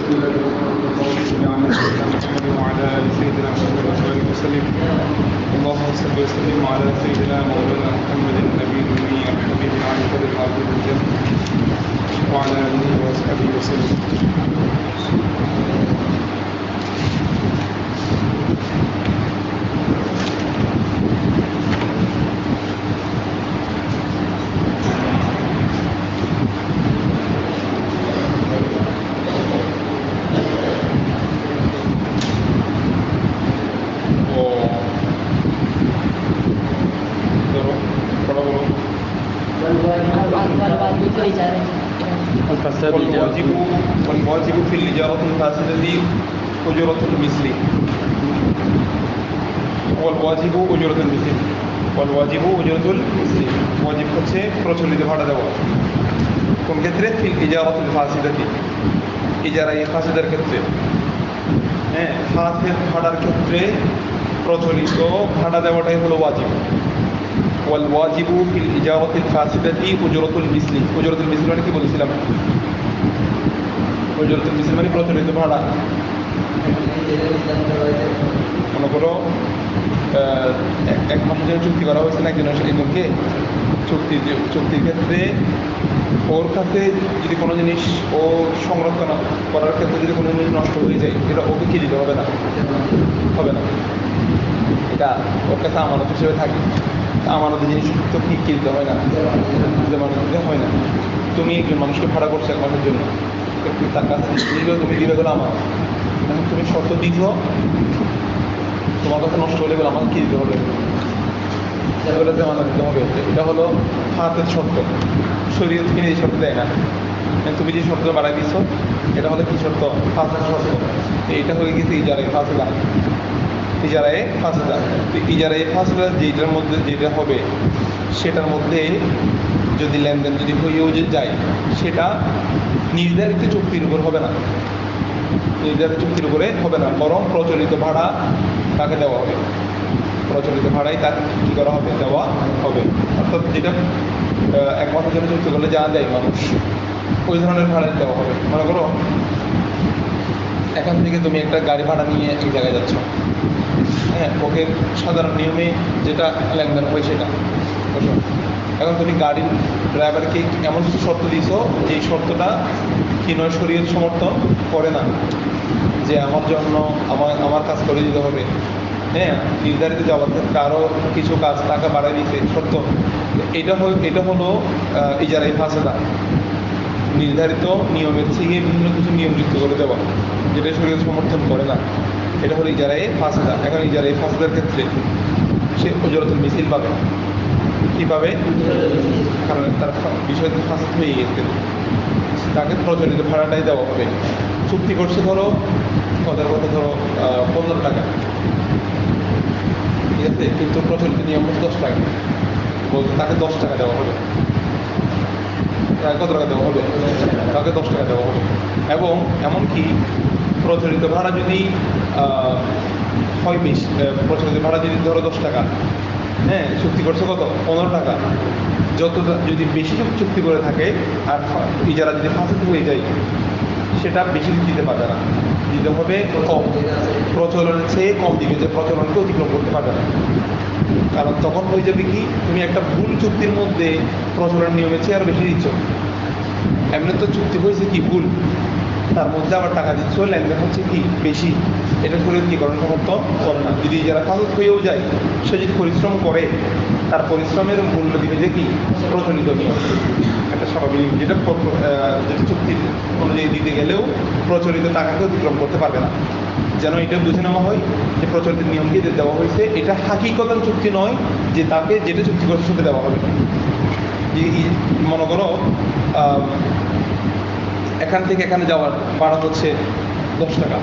محمد وعلى آل سيدنا محمد وآله وسلم. اللهم صل وسلم على سيدنا مولانا محمد النبي الأمي الحبيب على قدر العظيم الجنة وعلى آله وصحبه وسلم. والواجب في الإجارة الفاسدة أجرة المثل. والواجب أجرة المثل. والواجب أجرة المثل. واجب হচ্ছে প্রচলিত ভাড়া দেওয়া। কোন ক্ষেত্রে? ফিল ইজারাতুল ফাসিদাতি, ইজারায়ে ফাসিদার ক্ষেত্রে। হ্যাঁ, ফাসিদ ভাড়ার ক্ষেত্রে প্রচলিত ভাড়া দেওয়াটাই হলো ওয়াজিব। ওয়াল ওয়াজিবু ফিল ইজারাতিল ফাসিদাতি উজরাতুল মিসলি। উজরাতুল মিসলি মানে কি বলেছিলাম? উজরাতুল মিসলি মানে প্রচলিত ভাড়া। মনে করো এক মাসের জন্য চুক্তি করা হয়েছে না একজনকে, চুক্তির ক্ষেত্রে ওর কাছে যদি কোনো জিনিস ও সংরক্ষণ করার ক্ষেত্রে যদি কোনো জিনিস নষ্ট হয়ে যায়, এটা ওকে কি দিতে হবে না? হবে না, এটা ওর কাছে আমানত হিসেবে থাকে। আমানত জিনিস তো কি কিনতে হয় না, জামানত দিতে হয় না। তুমি একজন মানুষকে ভাড়া করছো এক মাসের জন্য, তার কাছে তুমি দিবে গেলো আমার, এখন তুমি শর্ত দিছ তোমার কাছে নষ্ট হলে গেলে আমাকে কি দিতে হবে? এগুলো জামানত দিতে হবে। এটা হলো হাতের শর্ত। শরীয়ত কিনে এই শর্ত দেয় না। তুমি যে শর্ত বাড়াই দিচ্ছ এটা হলো কি শর্ত? হাতের শর্ত। এইটা হয়ে গেছে ইজারায়ে ফাসিদা। ইজারায়ে ফাসিদা। ইজারায়ে ফাসিদা যেটার মধ্যে যেটা হবে সেটার মধ্যে যদি লেনদেন যদি হয়েও যে যায়, সেটা নির্ধারিত চুক্তির উপর হবে না, নির্ধারিত চুক্তির উপরে হবে না, বরং প্রচলিত ভাড়া তাকে দেওয়া হবে। প্রচলিত ভাড়াই তাকে কী করা হবে? দেওয়া হবে। অর্থাৎ যেটা এক মাসের জন্য চুক্তি করলে যা দেয় মানুষ, ওই ধরনের ভাড়াই দেওয়া হবে। মনে করো এখান থেকে তুমি একটা গাড়ি ভাড়া নিয়ে এক জায়গায় যাচ্ছ, হ্যাঁ, ওকে সাধারণ নিয়মে যেটা লেনদেন হয় সেটা। এখন তুমি গাড়ির ড্রাইভারকে এমন কিছু শর্ত দিয়েছ যে শর্তটা কি নয়, শরীয়ত সমর্থন করে না, যে আমার জন্য আমার কাজ করে দিতে হবে। হ্যাঁ, নির্ধারিত যাওয়ার ক্ষেত্রে আরও কিছু কাজ টাকা বাড়াই দিতে শর্ত। এটা হলো ইজারায়ে ফাসিদা। নির্ধারিত নিয়মের থেকে বিভিন্ন কিছু নিয়ম যুক্ত করে দেওয়া, যেটা শরীয়ত সমর্থন করে না, এটা হলো ইজারায়ে ফাসিদা। এখন ইজারায়ে ফাসিদার ক্ষেত্রে সে উজরাতুল মিসল পাবে। কী পাবে? কারণ তার বিষয়টি ফাসিদ হয়ে গেছে, তাকে প্রচলিত ভাড়াটাই দেওয়া হবে। চুক্তি করছে ধরো ওদের কথা ধরো 15 টাকা, ঠিক আছে, কিন্তু প্রচলিত নিয়ম হচ্ছে 10 টাকা, বলতে তাকে 10 টাকা দেওয়া হবে। কত টাকা দেওয়া হবে? তাকে 10 টাকা দেওয়া হবে। এবং এমনকি প্রচলিত ভাড়া যদি হয় বেশি, প্রচলিত ভাড়া যদি ধরো 10 টাকা, হ্যাঁ, চুক্তি করছে কত? 15 টাকা। যত যদি বেশি চুক্তি করে থাকে আর ইজারা যদি ফাসিদ হয়ে যায়, সেটা বেশি দিতে পারবে না, দিতে হবে কম, প্রচলনের চেয়ে কম দিবে, যে প্রচলনকে অতিক্রম করতে পারবে না। কারণ তখন হয়ে যাবে কি, তুমি একটা ভুল চুক্তির মধ্যে প্রচলন নিয়মের চেয়ে আরও বেশি দিচ্ছ। এমনি তো চুক্তি হয়েছে কি ভুল, তার মধ্যে আবার টাকা দিচ্ছ, লেনদেন হচ্ছে কি বেশি, এটা করে কি করেন সমর্থন করে না। যদি যারা ফাসিদ হয়েও যায়, সে যদি পরিশ্রম করে, তার পরিশ্রমের মূল্য দিবে যে কি প্রচলিত নিয়ম, একটা স্বাভাবিক, যেটা চুক্তির অনুযায়ী দিতে গেলেও প্রচলিত টাকাকে অতিক্রম করতে পারবে না। যেন এটা বুঝে নেওয়া হয় যে প্রচলিত নিয়মকে দেওয়া হয়েছে, এটা হাকিকতান চুক্তি নয় যে তাকে যেটা চুক্তি করছে সেটা দেওয়া হবে। মনে করো এখান থেকে এখানে যাওয়ার ভাড়া হচ্ছে 10 টাকা,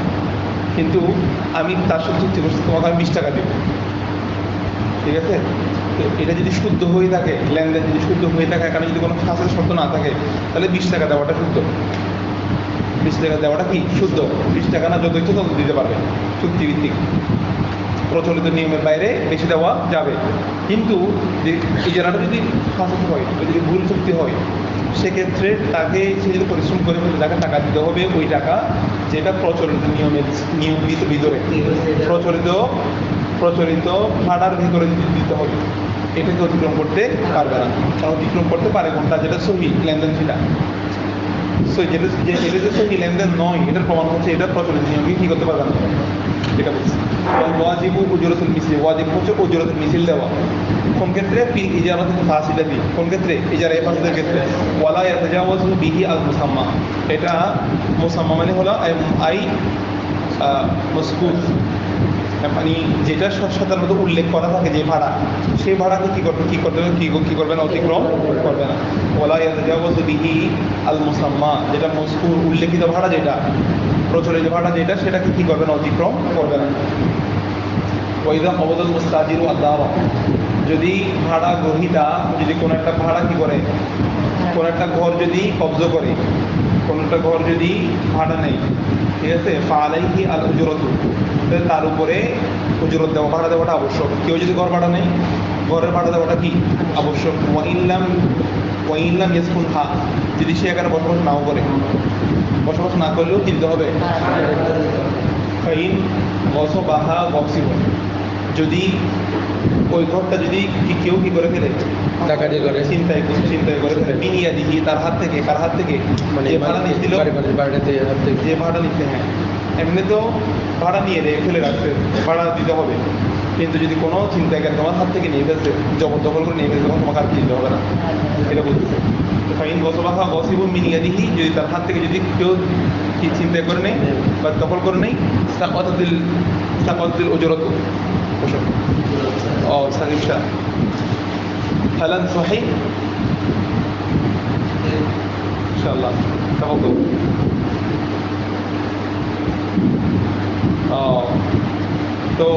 কিন্তু আমি তার সাথে চুক্তি করছি তোমাকে আমি 20 টাকা দেব, ঠিক আছে। তো এটা যদি শুদ্ধ হয়ে থাকে, লেনদেন যদি শুদ্ধ হয়ে থাকে, এখানে যদি কোনো ফাঁসের শর্ত না থাকে, তাহলে 20 টাকা দেওয়াটা শুদ্ধ। 20 টাকা দেওয়াটা কি শুদ্ধ? 20 টাকা না, যত ইচ্ছে তত দিতে পারবে, চুক্তিভিত্তিক। প্রচলিত নিয়মের বাইরে বেশি দেওয়া যাবে। কিন্তু ইজারাটা যদি ফাঁসি হয়, যদি ভুল চুক্তি হয়, সেক্ষেত্রে তাকে সে যদি পরিশ্রম করে ফেলে তাকে টাকা দিতে হবে, ওই টাকা যেটা প্রচলিত নিয়মিত ভিতরে প্রচলিত ভাড়ার ভিতরে দিতে হবে, এটাকে অতিক্রম করতে পারবে না। কারণ অতিক্রম করতে পারে কোনটা, যেটা সহি লেনদেন সেটা। যেটা যে সহি লেনদেন নয়, এটার প্রমাণ হচ্ছে এটা প্রচলিত নিয়মকে কি করতে পারবে না, এটা বলছি। ওয়াজিবু উজরাতুল মিসলি, ওয়াজিব হচ্ছে উজরাতুল মিসল দেওয়া। কোন ক্ষেত্রে? ফি ইজারাতিল ফাসিলাতি, কোন ক্ষেত্রে? ইজারা ফাসিলের ক্ষেত্রে। ওয়ালা ইয়াতাজাওয়াজু বিহি আল মুসাম্মা, এটা মুসাম্মা মানে হলো আই মজকুর, মানে যেটা সাধারণত উল্লেখ করা থাকে যে ভাড়া, সেই ভাড়াকে কি করবে না, অতিক্রম করবে না। ওয়ালা ইয়াতাজাওয়াজু বিহি আল মুসাম্মা, যেটা মজকুর উল্লেখিত ভাড়া, যেটা প্রচলিত ভাড়া যেটা, সেটাকে কি করবে না, অতিক্রম করবে না। ওয়াইদা কবদাল মুস্তাজিরু আদ-দারা, যদি ভাড়া গ্রহীতা যদি কোনো একটা ভাড়া কি করে, কোনো একটা ঘর যদি কব্জা করে, কোনো একটা ঘর যদি ভাড়া নেই, ঠিক আছে, ফালাইহি আল উজরাতু, তার উপরে উজরত দেওয়া, ভাড়া দেওয়াটা আবশ্যক। কেউ যদি ঘর ভাড়া নেই, ঘরের ভাড়া দেওয়াটা কি আবশ্যক। ওয়াইল্লাম ইয়াসকুন হা, যদি সে এখানে বসবাস নাও করে, বসবাস না করলেও কিনতে হবে। ফাইন গসবাহা গসিবন, যদি ওই ঘরটা যদি কেউ কি করে ফেলে, ডাকাতি করে, চিন্তায় করে ফেলে, বিনিয়া দিহি, তার হাত থেকে, কার হাত থেকে, মানে যে ভাড়া নিচ্ছিল, যে ভাড়া নিচ্ছে, হ্যাঁ এমনি তো ভাড়া নিয়ে ফেলে রাখছে, ভাড়া দিতে হবে। কিন্তু যদি কোনো চিন্তায় তোমার হাত থেকে নিয়ে ফেলছে, জবরদখল করে নিয়ে ফেলছে, তখন তোমাকে আর দিতে হবে না, এটা বলতেছে। ফাইন গসবাহা গসিবুন মিনিয়া দিহি, যদি তার হাত থেকে যদি কেউ কি চিন্তা করে নেই বা দখল করে নেই, সাকাতিল উজরাতু ও সাকিবশা হালান সহিহ ইনশাআল্লাহ। তাফাদ্দাল। তো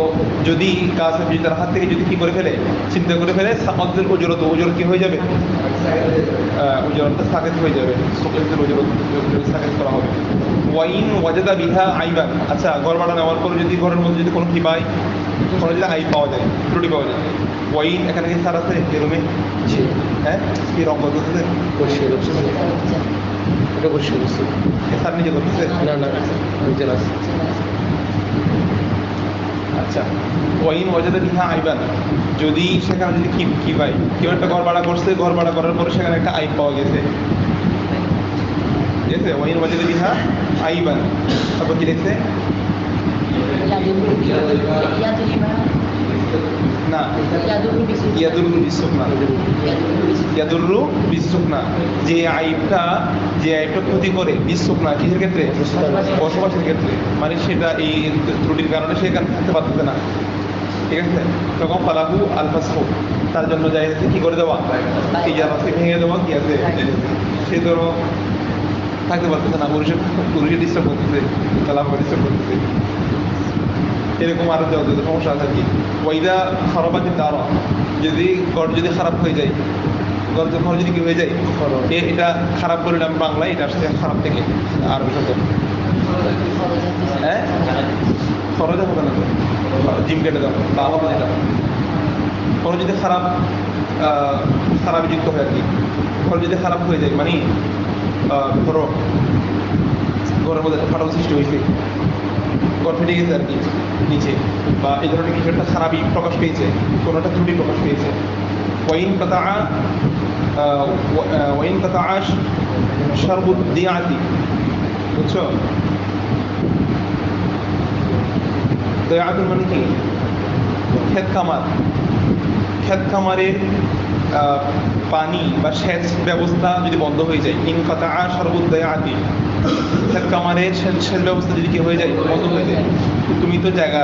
যদি কাজ যদি তার হাত থেকে যদি কি করে ফেলে, চিন্তা করে ফেলে, সাকাতিল উজরাতু, উজরত কি হয়ে যাবে, উজরতটা সাকিত হয়ে যাবে, সাকাতিল উজরত সাকিত করা হবে। ওয়াইন ওয়াজাদা বিহা আইবান, আচ্ছা ঘর ভাড়া নেওয়ার পর যদি ঘরের মধ্যে যদি কোনো কি পাই, কোনো যদি আইব পাওয়া যায়, ত্রুটি পাওয়া যায়, ওয়াইন এখানে কি সার আছে এই রুমে? হ্যাঁ, কি রঙ করতেছে? এটা পরিষ্কার করছে, সার নিজে করতেছে? না নিজের আছে। আচ্ছা, ওয়াইন ওয়াজাদা বিহা আইবান, যদি সেখানে যদি কি পাই, কেউ একটা ঘর ভাড়া করছে, ঘর ভাড়া করার পরে সেখানে একটা আইব পাওয়া গেছে, ঠিক আছে, ওয়াইন ওয়াজাদা বিহা আইবান, তারপর কি লিখছে? না, ইয়াদুরু বিসুকনা, যে আইবটা ক্ষতি করে, বিসুকনা কিসের ক্ষেত্রে? বসবাসের ক্ষেত্রে, মানে সেটা এই ত্রুটির কারণে সে এখানে থাকতে পারতেছে না, ঠিক আছে, তখন ফালাহু আল ফাসখু, তার জন্য যাই আছে কি করে দেওয়া, ইজারাকে ভেঙে দেওয়া, কি আছে, সে ধরো থাকতে পারতেছে না, পুরুষে ডিস্টার্ব করতেছে, তাহলে আমাকে ডিস্টার্ব করতেছে, এরকম আরো যত সমস্যা আছে কি। ওয়াইদা খারাপাতি তারা, যদি ঘর যদি খারাপ হয়ে যায়, ঘর যদি কি হয়ে যায়, এটা খারাপ করলে আমি বাংলায়, এটা আসছে খারাপ থেকে আরবি শব্দ, হ্যাঁ খরচা হবে না তো, জিম কেটে দাও বা হবে এটা, কোনো যদি খারাপ যুক্ত হয় আর কি, ঘর যদি খারাপ হয়ে যায়, মানে ধরো ঘরের মধ্যে একটা ফাটল সৃষ্টি হয়েছে, ঘর ফেটে গেছে আর কি নিচে, বা এই ধরনের কিছু একটা খারাপই প্রকাশ পেয়েছে, কোনো একটা ত্রুটি প্রকাশ পেয়েছে। ওয়াইন কাতাআ শারবুদ দিয়াতি, বুঝছো? দিয়াতুল মানে কি? ক্ষেত খামারের পানি বা সেচ ব্যবস্থা যদি বন্ধ হয়ে যায়, ইনকাতাআ শারবুদ দিয়াতি, ক্ষেত খামারের সেচ ব্যবস্থা যদি কি হয়ে যায়, বন্ধ হয়ে যায়, তুমি তো জায়গা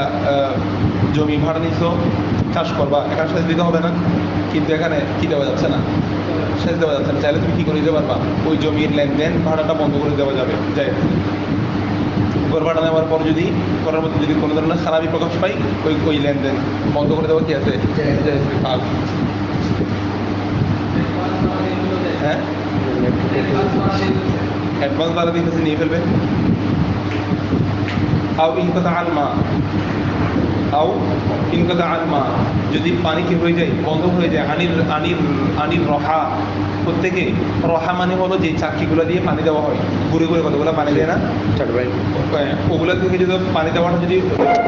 জমি ভাড়া নিছো, চাষ করবা, এখানে সেচ দিতে হবে না, কিন্তু এখানে কি দেওয়া যাচ্ছে না, সেচ দেওয়া যাচ্ছে না, চাইলে তুমি কি করে দিতে পারবা, ওই জমির লেনদেন ভাড়াটা বন্ধ করে দেওয়া যাবে। ঘর ভাড়া নেওয়ার পর যদি ঘরের মধ্যে যদি কোনো ধরনের খারাপই প্রকাশ পাই, ওই লেনদেন বন্ধ করে দেওয়া কি আছে, হ্যাঁ অ্যাডভান্স দ্বারা দিতেছে, নিয়ে ফেলবে। আও ইনকাতা আল মা, আও ইনকাতা আলমা, যদি পানি কি হয়ে যায়, বন্ধ হয়ে যায়, আনির রহা, প্রত্যেকে রহা মানে হলো যে চাকরিগুলো দিয়ে পানি দেওয়া হয়, ঘুরে ঘুরে কতগুলো পানি দেয় না, ওগুলো থেকে যদি পানি দেওয়াটা যদি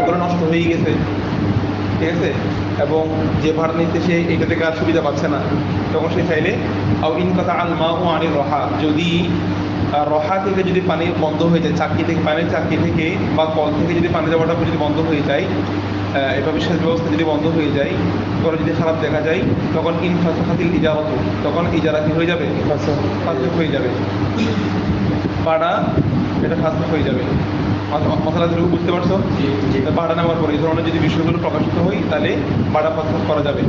ওগুলো নষ্ট হয়ে গেছে, ঠিক আছে, এবং যে ভাড়া নিতে সে এটা থেকে আর সুবিধা পাচ্ছে না, তখন সে চাইলে আও ইনকাতা আলমা ও আনির রহা, যদি রহা থেকে যদি পানি বন্ধ হয়ে যায়, চাকরি থেকে পানির চাকরি থেকে বা কল থেকে যদি পানি দেওয়াটা যদি বন্ধ হয়ে যায়, এভাবে সেচ ব্যবস্থা যদি বন্ধ হয়ে যায়, পরে যদি খারাপ দেখা যায়, তখন ইনফাসাখাতিল ইজারত, তখন ইজারা কি হয়ে যাবে, ফাসখ হয়ে যাবে, ভাড়া এটা ফাসখ হয়ে যাবে। মশলাগুলো বুঝতে পারছো? ভাড়া নেওয়ার পরে এই ধরনের যদি বিষয়গুলো প্রকাশিত হয়, তাহলে ভাড়া ফাসখ করা যাবে,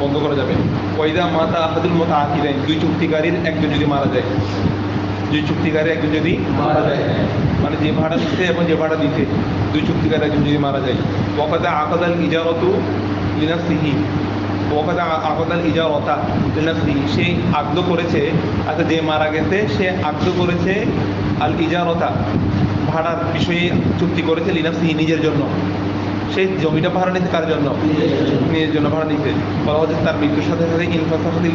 বন্ধ করা যাবে। ওয়াইদা মাতা আহাদুল মুতাআকিদাইন, দুই চুক্তিকারীর একজন যদি মারা যায়, দুই চুক্তিকারী একজন যদি মারা যায়, মানে যে ভাড়া দিতে এবং যে ভাড়া দিতে, দুই চুক্তিকারী একজন যদি মারা যায়, ওয়াকাদা আকাদাল ইজারতু লিনাফসিহি, ওয়াকাদা আকাদাল ইজারতা লিনাফসিহি, সে আকদ করেছে, আচ্ছা যে মারা গেছে সে আকদ করেছে আল ইজারতা, ভাড়ার বিষয়ে চুক্তি করেছে লিনাফসিহি, নিজের জন্য, সেই জমিটা ভাড়া নিতে কার জন্য, নিজের জন্য ভাড়া নিতে, বলা হচ্ছে তার মৃত্যুর সাথে সাথে ইনফাসাখাতিল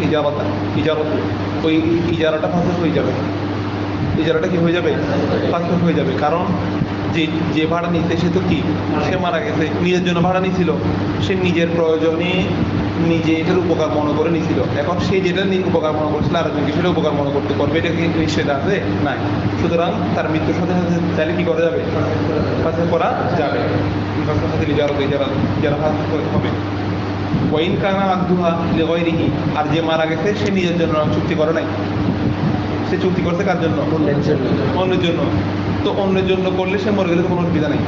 ইজারত, ওই ইজারাটা ফাসখ হয়ে যাবে, ইজারাটা কি হয়ে যাবে, ফাসখ হয়ে যাবে। কারণ যে ভাড়া নিতে সে তো কি, সে মারা গেছে, নিজের জন্য ভাড়া নিছিল, সে নিজের প্রয়োজনে নিজে এটার উপকার মনে করে নিছিল, এখন সে যেটা উপকার মনে করছিল আরেকজনকে সেটা উপকার মনে করতে পারবে, এটা কি নিষেধ আছে নাই, সুতরাং তার মৃত্যুর সাথে সাথে চাইলে কি করা যাবে, ফাসখ করা যাবে, যারা ফাসখ হবে। ওয়াইন কানা আদুহা লিগাইরিহি, আর যে মারা গেছে সে নিজের জন্য চুক্তি করে নাই, সে চুক্তি করছে কার জন্য, অন্যের জন্য, তো অন্যের জন্য করলে সে মরে গেলে তো কোনো অসুবিধা নেই,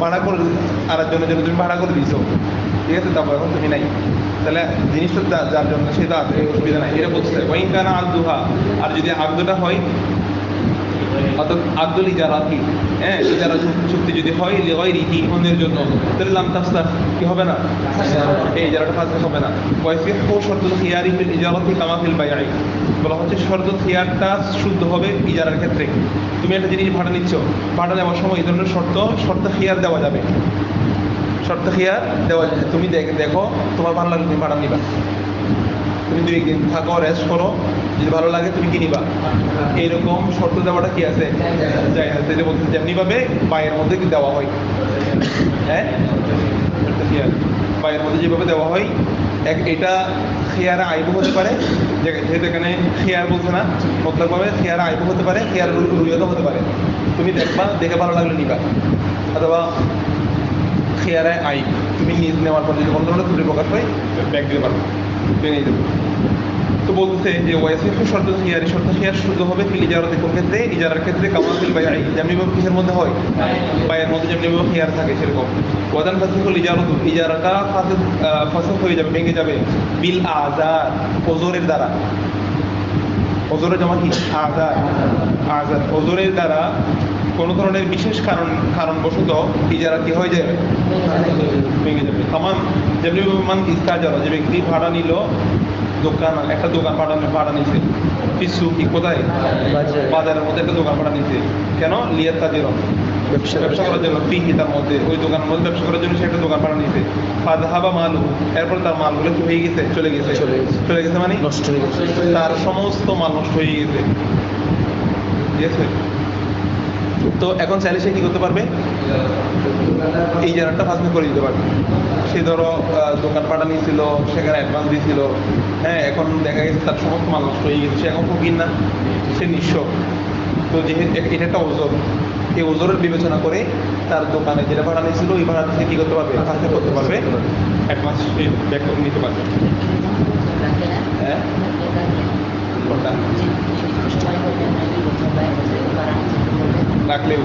ভাড়া করে আরেকজনের জন্য তুমি ভাড়া করে দিয়েছো, ঠিক আছে, তারপর এখন তুমি নাই, তাহলে জিনিসটা যার জন্য সেটা আছে, অসুবিধা নাই, এটা বলছে। ওয়াইন কানা আদুহা, আর যদি আকদটা হয়, অর্থাৎ আব্দুল ইজারাতি, হ্যাঁ, ইজারা চুক্তি যদি হয় লিগাইরিহি, অন্যের জন্য, তাহলে লাম তাফসাখ, কি হবে না, এই ইজারাটা ফাসখ হবে না। ওয়াইফিহু শর্তুল খিয়ারি ফিল ইজারাতি কামা ফিল বাই'i, বলা হচ্ছে শর্তুল খিয়ারটা শুদ্ধ হবে ইজারার ক্ষেত্রে, তুমি একটা জিনিস ভাড়া নিচ্ছ, ভাড়া নেওয়ার সময় এই ধরনের শর্ত খিয়ার দেওয়া যাবে, শর্ত খিয়ার দেওয়া যাবে, তুমি দেখো তোমার ভালো লাগলে তুমি ভাড়া নিবা, তুমি 2 দিন থাকো, রেস্ট করো, যদি ভালো লাগে তুমি কি নিবা, এইরকম শর্ত দেওয়াটা কি আছে, যাই না, সেটা বলতে যেমনি ভাবে বায়ের মধ্যে কি দেওয়া হয়, হ্যাঁ, বায়ের মধ্যে যেভাবে দেওয়া হয়, এটা খেয়ারা আইবু হতে পারে, যেহেতু এখানে খেয়ার বলছে না, মতলবভাবে খেয়ারা আইবু হতে পারে, খেয়ার রুইয়তও হতে পারে, তুমি দেখবা, দেখে ভালো লাগলে নিবা, অথবা খেয়ারায় আইব, তুমি নিজ নেওয়ার পর যদি বন্ধ করে ত্রুটি প্রকাশ হয় ব্যাগ দিতে পারবে, নিয়ে দেবো। তো বলছে যে ওয়াইসিফু শর্ত খিয়ার শুদ্ধ হবে ফিল ইজারাতে, কোন ক্ষেত্রে, ইজারার ক্ষেত্রে, কামা ফিল বাই'i, যেমনিভাবে কিসের মধ্যে হয়, বাইয়ের মধ্যে যেমনিভাবে খিয়ার থাকে সেরকম। ওয়াদান ফাসিকুল ইজারাতু, ইজারাটা ফাসখ হয়ে যাবে, ভেঙে যাবে, বিল আযার, ওজরের দ্বারা, ওজরের জমা কি, আযার, ওজরের দ্বারা, কোনো ধরনের বিশেষ কারণবশত ইজারা কি হয়ে যাবে, ভেঙে যাবে। তামাম যেমনি মান ইস্তাজারা, যে ব্যক্তি ভাড়া নিল, দোকান, একটা দোকান ভাড়া নিছে, কিছু কি কোথায়, বাজারের মধ্যে একটা দোকান ভাড়া নিছে, কেন, লিয়াত তাজিরন, ব্যবসা করার জন্য, ফিহি, তার মধ্যে ওই দোকানের মধ্যে ব্যবসা করার জন্য সে একটা দোকান ভাড়া নিছে, ফাযহাবা মালু, এরপর তার মালগুলো কি হয়ে গেছে, চলে গেছে মানে নষ্ট হয়ে গেছে, তার সমস্ত মাল নষ্ট হয়ে গেছে, ঠিক আছে। তো এখন চাইলে সে কি করতে পারবে, এই জায়গাটা ফাসখ করে দিতে পারবে। সে ধরো দোকান পাটা নিয়েছিল, সেখানে অ্যাডভান্স দিয়েছিল, হ্যাঁ, এখন দেখা গেছে তার সমস্ত মাল নষ্ট হয়ে গেছে, সে এখন ফকির না, সে নিঃস্ব, তো যেহেতু এটা একটা ওজোর, এই ওজোরের বিবেচনা করে তার দোকানে যেটা ভাড়া নিয়েছিল ওই ভাড়া সে কী করতে পারবে, ফাসখ করতে পারবে, অ্যাডভান্স ব্যাক করে নিতে পারবে। হ্যাঁ, কোনটা রাখলেও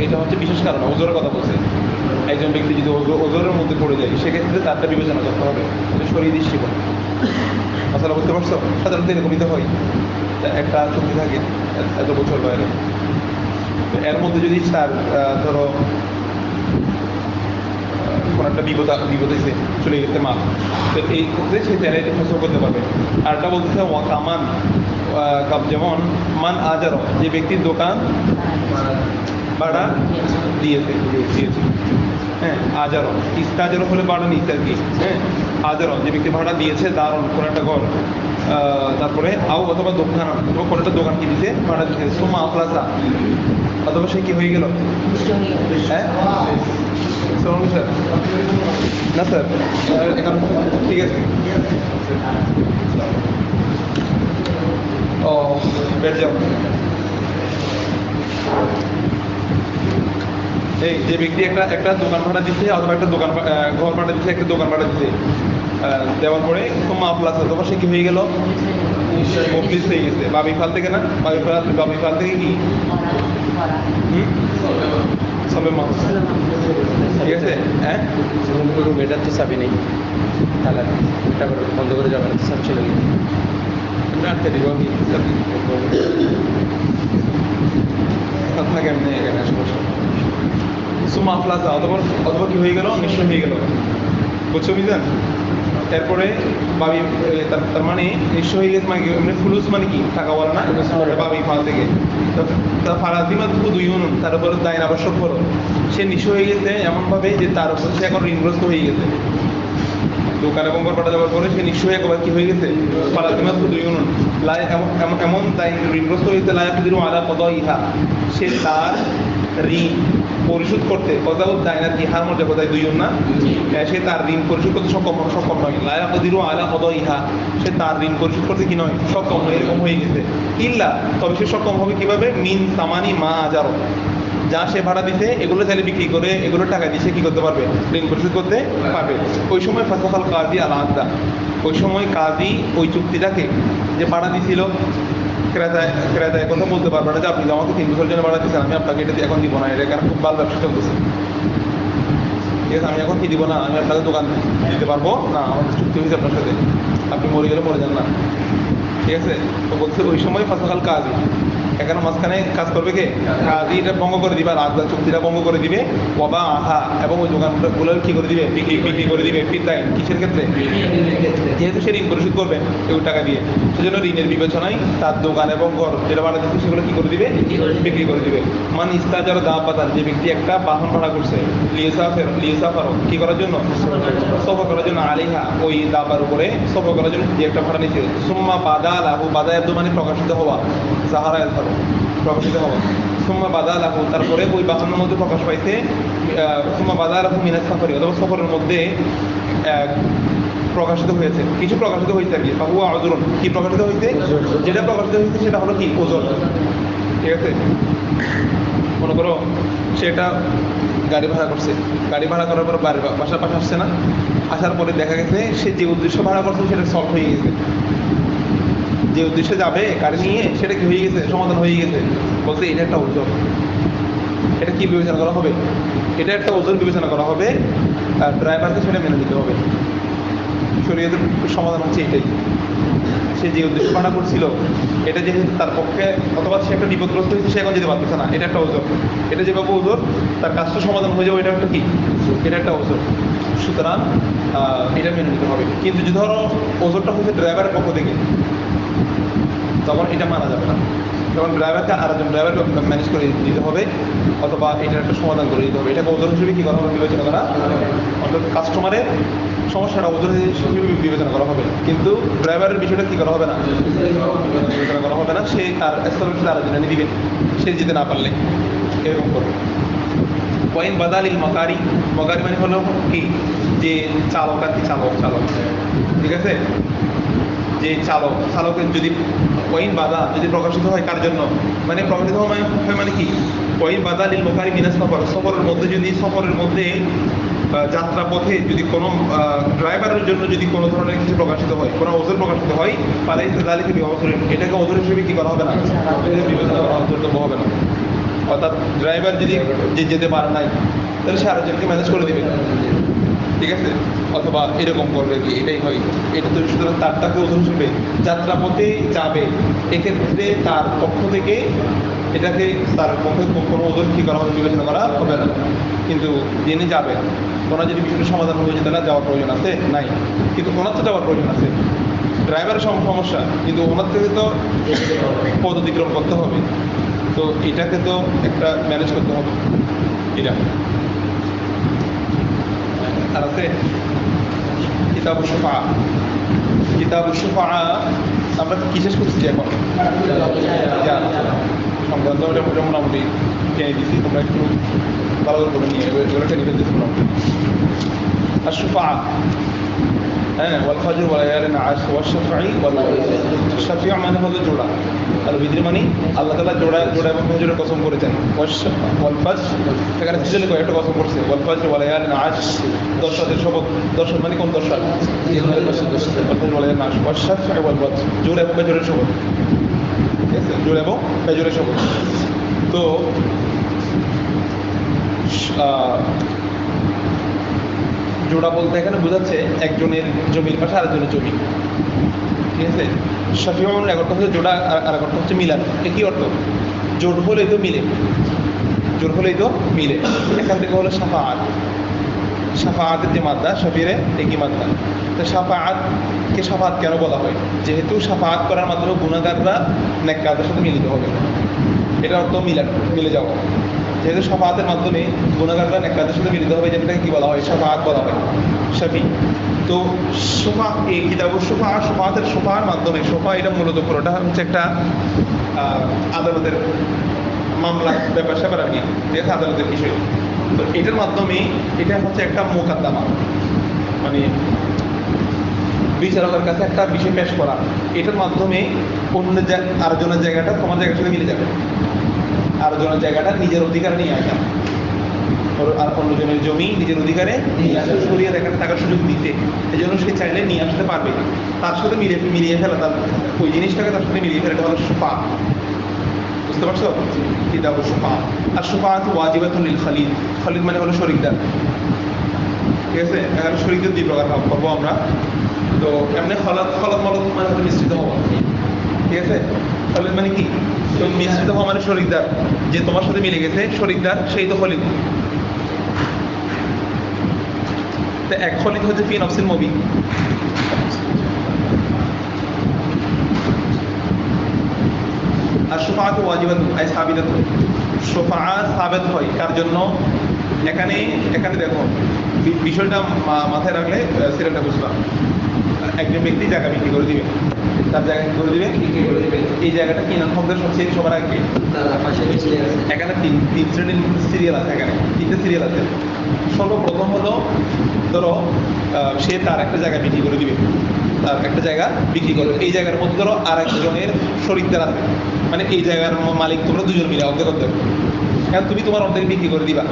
এটা হচ্ছে বিশেষ কারণ, ওজোরের কথা বলছে, একজন ব্যক্তি যদি ওজোরের মধ্যে পড়ে যায় সেক্ষেত্রে তারটা বিবেচনা করতে হবে, এটা শরীর দৃষ্টিকোণ, আসলে বুঝতে পারছো, সাধারণত এরকমই তো হয়, একটা চুক্তি থাকে এত বছর বাইরে, এর মধ্যে যদি তার ধরো কোনো একটা বিপদ হয়েছে, চলে গেছে মাল, তো এই ক্ষেত্রে সে চাইলে ফসল করতে পারবে। আরটা বলতেছে ওয়াকামান, যেমন মান আজার, যে ব্যক্তির দোকান ভাড়া দিয়েছে। হ্যাঁ, আজারও ইস্তাজারও হলে ভাড়া নিতে আর কি। হ্যাঁ, আজারও যে ব্যক্তি ভাড়া দিয়েছে দারুণ কোনো একটা ঘর, তারপরে আও অথবা দোকান অথবা কোনো একটা দোকান কি দিতে ভাড়া দিতে সোমা আফলাসা, অথবা সে কি হয়ে গেল। হ্যাঁ শুনুন স্যার, না স্যার এখন ঠিক আছে। ও বেড যাও। এই যে ব্যক্তি একটা দোকান ভাড়া দিচ্ছে অথবা একটা দোকান ঘর ভাড়া দিচ্ছে, একটা দোকান ভাড়া দিচ্ছে, দেওয়ার পরে তোমার প্লাস অথবা সে কি হয়ে গেল, মুফলিস হয়ে গেছে। বাবি ফাল থেকে না, বাবি ফাল থেকে কি সবে মাস, ঠিক আছে। হ্যাঁ রুম এটার তো চাবি নেই, তাহলে এটা বন্ধ করে যাবে না, সব ছিল আটকে দিব আমি থাকে এমনি এখানে আশেপাশে। সুমা প্লাজা অথবা অথবা কি হয়ে গেল, নিশ্চয় হয়ে গেল, বুঝছো বুঝলেন। এরপরে বাবি তার মানে নিশ্চয় হয়ে গেছে মানে কি, এমনি ফুলুস মানে কি টাকা বলে না, বাবি ফাল থেকে ফারাজিমা দুপুর দুই অনুন, তার উপরে দায়ন আবশ্যক হলো, সে নিঃস্ব হয়ে গেছে এমনভাবে যে তার উপর সে এখন ঋণগ্রস্ত হয়ে গেছে। দোকান এবং ঘর যাওয়ার পরে সে নিঃস্ব হয়ে একবার কি হয়ে গেছে, ফারাজিমা দুপুর দুই অনুন লাই এমন দায়ন ঋণগ্রস্ত হয়ে গেছে, লায়াক দিন আলা পদ ইহা, সে তার ঋণ পরিশোধ করতে কদাও দায়নার ইহার মধ্যে কোথায় দুইজন না, সে তার ঋণ পরিশোধ করতে সক্ষম নয়। লায়াক দিন আলা পদ ইহা, সে তার ঋণ পরিশোধ করতে কি নয়, সক্ষম নয়, এরকম হয়ে গেছে। ইল্লা তবে সে সক্ষম হবে কিভাবে, মিন সামানি মা আজারো, যা সে ভাড়া দিতে এগুলো চাইলে বিক্রি করে এগুলো টাকা দিয়ে সে কি করতে পারবে, ঋণ পরিশোধ করতে পারবে। ওই সময় ফাসাফাল কাজী আল আদা, ওই সময় কাজী ওই চুক্তিটাকে যে ভাড়া দিছিল, ক্রেতায় কথা বলতে পারবে না যে আপনি আমাকে 3 বছরের জন্য ভাড়া দিচ্ছেন, আমি আপনাকে এটা এখন দিব না, এটা কারণ খুব ভালো ব্যবসা চলতেছে, ঠিক আছে, আমি এখন কি দিব না, আমি আপনাকে দোকান দিতে পারবো না, আমাদের চুক্তি হয়েছে আপনার সাথে, আপনি মরে গেলে মরে যান না, ঠিক আছে। তো বলছে ওই সময় ফাসাকাল কাজী, এখানে মাঝখানে কাজ করবে কে, কাজী এটা ভঙ্গ করে দিবে, আর আদা চুক্তিটা ভঙ্গ করে দিবে, বাবা আহা, এবং ওই দোকানগুলো কি করে দিবে, বিক্রি করে দিবে ফিরদায়, কিসের ক্ষেত্রে, যেহেতু সে ঋণ পরিশোধ করবে এই টাকা দিয়ে, সেজন্য ঋণের বিবেচনায় তার দোকান এবং ঘর যেটা ভাড়া দিচ্ছে সেগুলো কি করে দিবে, বিক্রি করে দিবে। মানে ইস্তাজার দা পাতান, যে ব্যক্তি একটা বাহন ভাড়া করছে লিয়েসাফারও কি করার জন্য, সফর করার জন্য, আলিহা ওই দাবার উপরে সফর করার জন্য যে একটা ভাড়া নিচ্ছে, সুম্মা বাদা লাহু, বাদা এত মানে প্রকাশিত হওয়া, সাহারা এলফারো প্রকাশিত হওয়া, সুম্মা বাদা লাহু তারপরে ওই বাহনের মধ্যে প্রকাশ পাইছে, সুম্মা বাদা লাহু মিনাস সাফারি অথবা সফরের মধ্যে প্রকাশিত হয়েছে, কিছু প্রকাশিত হয়েছে আর কি, বাহু আজরুন কি প্রকাশিত হয়েছে, যেটা প্রকাশিত হয়েছে সেটা হলো কি ওজন, ঠিক আছে। মনে করো সে একটা গাড়ি ভাড়া করছে, গাড়ি ভাড়া করার পর বাসার পাশে আসছে না, আসার পরে দেখা গেছে সে যে উদ্দেশ্য ভাড়া করছে সেটা সলভ হয়ে গেছে, যে উদ্দেশ্যে যাবে গাড়ি নিয়ে সেটা কি হয়ে গেছে, সমাধান হয়ে গেছে। বলতে এটা একটা ওজন, এটা কি বিবেচনা করা হবে, এটা একটা ওজন বিবেচনা করা হবে, আর ড্রাইভারকে সেটা মেনে নিতে হবে। শরীয়তের সমাধান হচ্ছে এটাই, সে যে উদ্দেশ্য ভাড়া করছিল এটা যেহেতু তার পক্ষে, অথবা সে একটা বিপদগ্রস্ত হয়েছে, সে এখন যেতে পারতেছে না, এটা একটা ওজন, এটা যেভাবে ওজন তার কাজটা সমাধান হয়ে যাবে, এটা একটা কি, এটা একটা ওজন, সুতরাং এটা মেনে নিতে হবে। কিন্তু যদি ধরো ওজনটা হচ্ছে ড্রাইভারের পক্ষ থেকে, তখন এটা মানা যাবে না, তখন ড্রাইভারকে আরেকজন ড্রাইভারকে ম্যানেজ করে দিতে হবে, অথবা এটার একটা সমাধান করে দিতে হবে। এটাকে ওজন হিসেবে কী করা হবে, বিবেচনা করা, অর্থাৎ কাস্টমারের সমস্যাটা ওজন হিসেবে বিবেচনা করা হবে, কিন্তু ড্রাইভারের বিষয়টা কী করা হবে না, বিবেচনা করা হবে না, সে তার স্থলের আরেকজনে নিয়ে দিবে, সে যেতে না পারলে এরকম করবে। ওয়াইন বাদালিল মকারি, মকারি মানে হলো কি, যে চালক আর কি, চালক ঠিক আছে, যে চালকের যদি ওয়াইন বাদা যদি প্রকাশিত হয় কার জন্য, মানে প্রকাশিত হয় মানে কি, ওয়াইন বাদা লিল মুকারি মিনাস সফরের মধ্যে, যদি সফরের মধ্যে যাত্রা পথে যদি কোনো ড্রাইভারের জন্য যদি কোনো ধরনের কিছু প্রকাশিত হয়, কোনো ওজন প্রকাশিত হয়, তাহলে তাদেরকে বিবাহ করেন, এটাকে ওজন হিসেবে কি করা হবে না, বিবেচনা করা হবে না। অর্থাৎ ড্রাইভার যদি যে যেতে পারে নাই, তাহলে সে আরেকজনকে ম্যানেজ করে দেবে, ঠিক আছে, অথবা এরকম করবে কি, এটাই হয়। এটা তো সুতরাং তারটাকে ওজন হিসেবে যাত্রাপথে যাবে, এক্ষেত্রে তার পক্ষ থেকে এটাকে তার পক্ষে কোনো ওজন কি করা হবে, বিবেচনা করা হবে না। কিন্তু যিনি যাবে, ওনার যদি বিষয়টা সমাধান হয়ে যেতে না যাওয়ার প্রয়োজন আছে নাই, কিন্তু ওনার তো যাওয়ার প্রয়োজন আছে, ড্রাইভারের সমস্যা, কিন্তু ওনার থেকে তো পথ অতিক্রম করতে হবে, তো এটাকে তো একটা ম্যানেজ করতে হবে। এটা আর আছে কিতাব শুফা। কিতাব শুফা আমরা কি শেষ করছি এখন? সংক্রান্ত মোটামুটি টেনে দিচ্ছি, তোমরা একটু ভালো করে নিয়ে এগুলো টেনে ফেলতেছি মোটামুটি। আর শুফা, হ্যাঁ, ওয়াল ফাজর ওয়া লায়ালিন আশর ওয়াশ শাফঈ ওয়াল ওয়াতর। শাফী মানে হলো জোড়া, আর বিদ্রি মানে আল্লাহ তাআলা জোড়া এবং ফজরের কসম করেছেন। ওয়াল ফাজর এখানে সিজলে কয়েকটা কসম করছে, ওয়াল ফাজর ওয়া লায়ালিন আশর, 10 রাতের শপথ। 10 রাত মানে কোন 10 রাত? ওয়াল ফাজর ওয়া লায়ালিন আশর ওয়াশ শাফঈ ওয়াল ওয়াতর, জোড়া এবং ফজরের শপথ। ঠিক আছে, জোড়া এবং ফজরের শপথ। তো জোড়া বলতে এখানে বোঝাচ্ছে একজনের জমির পাশে আরেকজনের জমি। ঠিক আছে, শাফিউন এক অর্থ হচ্ছে জোড়া, আর এক অর্থ হচ্ছে মিলান। একই অর্থ, জোট হলেই তো মিলে, জোট হলেই তো মিলে। এখান থেকে হলো শাফাআত। শাফাআতের যে মাদ্দা, শাফিরে একই মাদ্দা। তো শাফাআতকে শাফাআত কেন বলা হয়? যেহেতু শাফাআত করার মাধ্যমে গুনাহগাররা নেককারদের সাথে মিলিত হবে, এটা অর্থ মিলান, মিলে যাওয়া। যেহেতু শাফাআতের মাধ্যমে গুনাহগাররা নেককারদের সাথে মিলিত হবে, যেটাকে কি বলা হয়? শাফাআত বলা হয়, শাফি। তো শোফা, এই কিতাবুল শোফা, শোফাতের শোফার মাধ্যমে, শোফা এটা মূলত পুরোটা হচ্ছে একটা আদালতের মামলা, ব্যাপার স্যাপার আর কি, ঠিক আছে, আদালতের বিষয়। তো এটার মাধ্যমে এটা হচ্ছে একটা মোকদ্দমা, মানে বিচারকের কাছে একটা বিষয় পেশ করা। এটার মাধ্যমে অন্য আরেকজনের জায়গাটা তোমার জায়গার সাথে মিলে যাবে, আরেকজনের জায়গাটা নিজের অধিকারে নিয়ে আসা, আর অন্যজনের জমি নিজের অধিকারে নিয়ে আসা, সরিয়ে এখানে থাকার সুযোগ দিতে। এই জন্য সে চাইলে নিয়ে আসতে পারবে, তার সাথে মিলিয়ে ফেলা, তার ওই জিনিসটাকে তার সাথে মিলিয়ে ফেলা, এটা হলো শুফা। বুঝতে পারছো? কিতাব শুফা। আর শুফাআত ওয়াজিবাতুন লিল খলিল। খলিল মানে হলো শরীকদার। ঠিক আছে, এখানে শরীকদের দুই প্রকার ভাগ করবো আমরা। তো এমনি খলাত মলত মানে হলো মিশ্রিত হওয়া। ঠিক আছে, খলিল মানে কি? তো মিশ্রিত হওয়া মানে শরীকদার, যে তোমার সাথে মিলে গেছে শরীকদার, সেই তো খলিল। তো এক খলিল হচ্ছে ফি নফসিল মুবিন। আর শুফাআত ওয়াজিবাতুন আই সাবিতাতুন। শুফাআত সাবিত হয় কার জন্য? এখানে দেখো বিষয়টা মাথায় রাখলে সিরিয়ালটা বুঝবা। একজন ব্যক্তি জায়গা বিক্রি করে দিবে, তার জায়গা কি করে দিবে? বিক্রি করে দিবে। এই জায়গাটা কিনা খবরের সবচেয়ে সবার আগে এখানে তিন শ্রেণীর সিরিয়াল আছে, এখানে তিনটে সিরিয়াল আছে। সর্বপ্রথম হলো, ধরো সে তার একটা জায়গা বিক্রি করে দিবে, তার একটা জায়গা বিক্রি করবে। এই জায়গার মধ্যে ধরো আর একজনের শরীকদার আছে, মানে এই জায়গার মালিক তোমরা দুজন মিলে অর্ধেক অর্ধেক। কারণ তুমি তোমার অর্ধেক বিক্রি করে দিবা।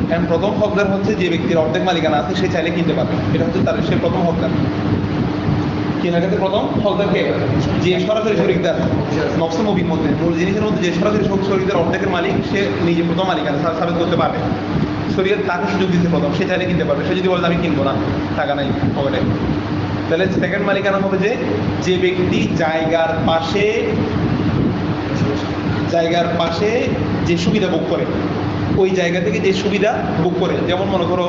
কারণ প্রথম হকদার হচ্ছে যে ব্যক্তির অর্ধেক মালিকানা আছে, সে চাইলে কিনতে পারবে, এটা হচ্ছে তার সে প্রথম হকদার। কেনার ক্ষেত্রে প্রথম হকদারকে, যে সরাসরি শরীকদার নফস মুবির মধ্যে, মূল জিনিসের মধ্যে যে সরাসরি শরীকদার অর্ধেকের মালিক, সে নিজে প্রথম মালিকানা সাবেত করতে পারবে। শরীয়ত তাকে সুযোগ দিতে প্রথম, সে চাইলে কিনতে পারবে। সে যদি বলে আমি কিনবো না, টাকা নাই পকেটে, তাহলে সেকেন্ড মালিকানা হবে যে ব্যক্তি জায়গার পাশে যে সুবিধা ভোগ করে, ওই জায়গা থেকে যে সুবিধা ভোগ করে। যেমন মনে করো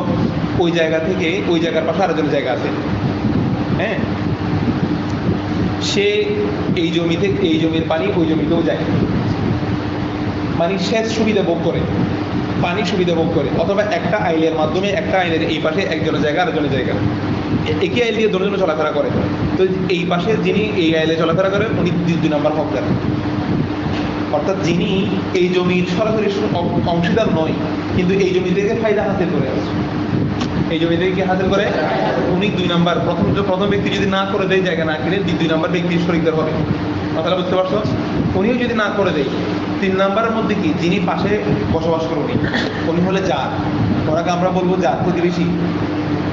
ওই জায়গা থেকে ওই জায়গার পাশে আরেকজনের জায়গা আছে, হ্যাঁ, সে এই জমির পানি ওই জমিতেও যায়, মানে সেচ সুবিধা ভোগ করে, পানির সুবিধা ভোগ করে। অথবা একটা আইলের মাধ্যমে, একটা আইলের এই পাশে একজনের জায়গা আরেকজনের জায়গা, একই আইল দিয়ে দুজন চলাফেরা করে। তো এই পাশে যিনি এই আইলে চলাফেরা করে, উনি 2 নম্বর হকদার। অর্থাৎ যিনি এই জমির সরাসরি অংশীদার নয়, কিন্তু এই জমি থেকে ফায়দা হাসিল করে, এই জমি থেকে কি হাসিল করে, উনি 2 নম্বর। প্রথম ব্যক্তি যদি না করে দেয়, জায়গা না কিনে, 2 নম্বর ব্যক্তির শরীকদার হবে। কথাটা বুঝতে পারছো? উনিও যদি না করে দেয়, 3 নম্বরের মধ্যে কি, যিনি পাশে বসবাস করে উনি হলে জাত, ওনাকে আমরা বলবো জাত,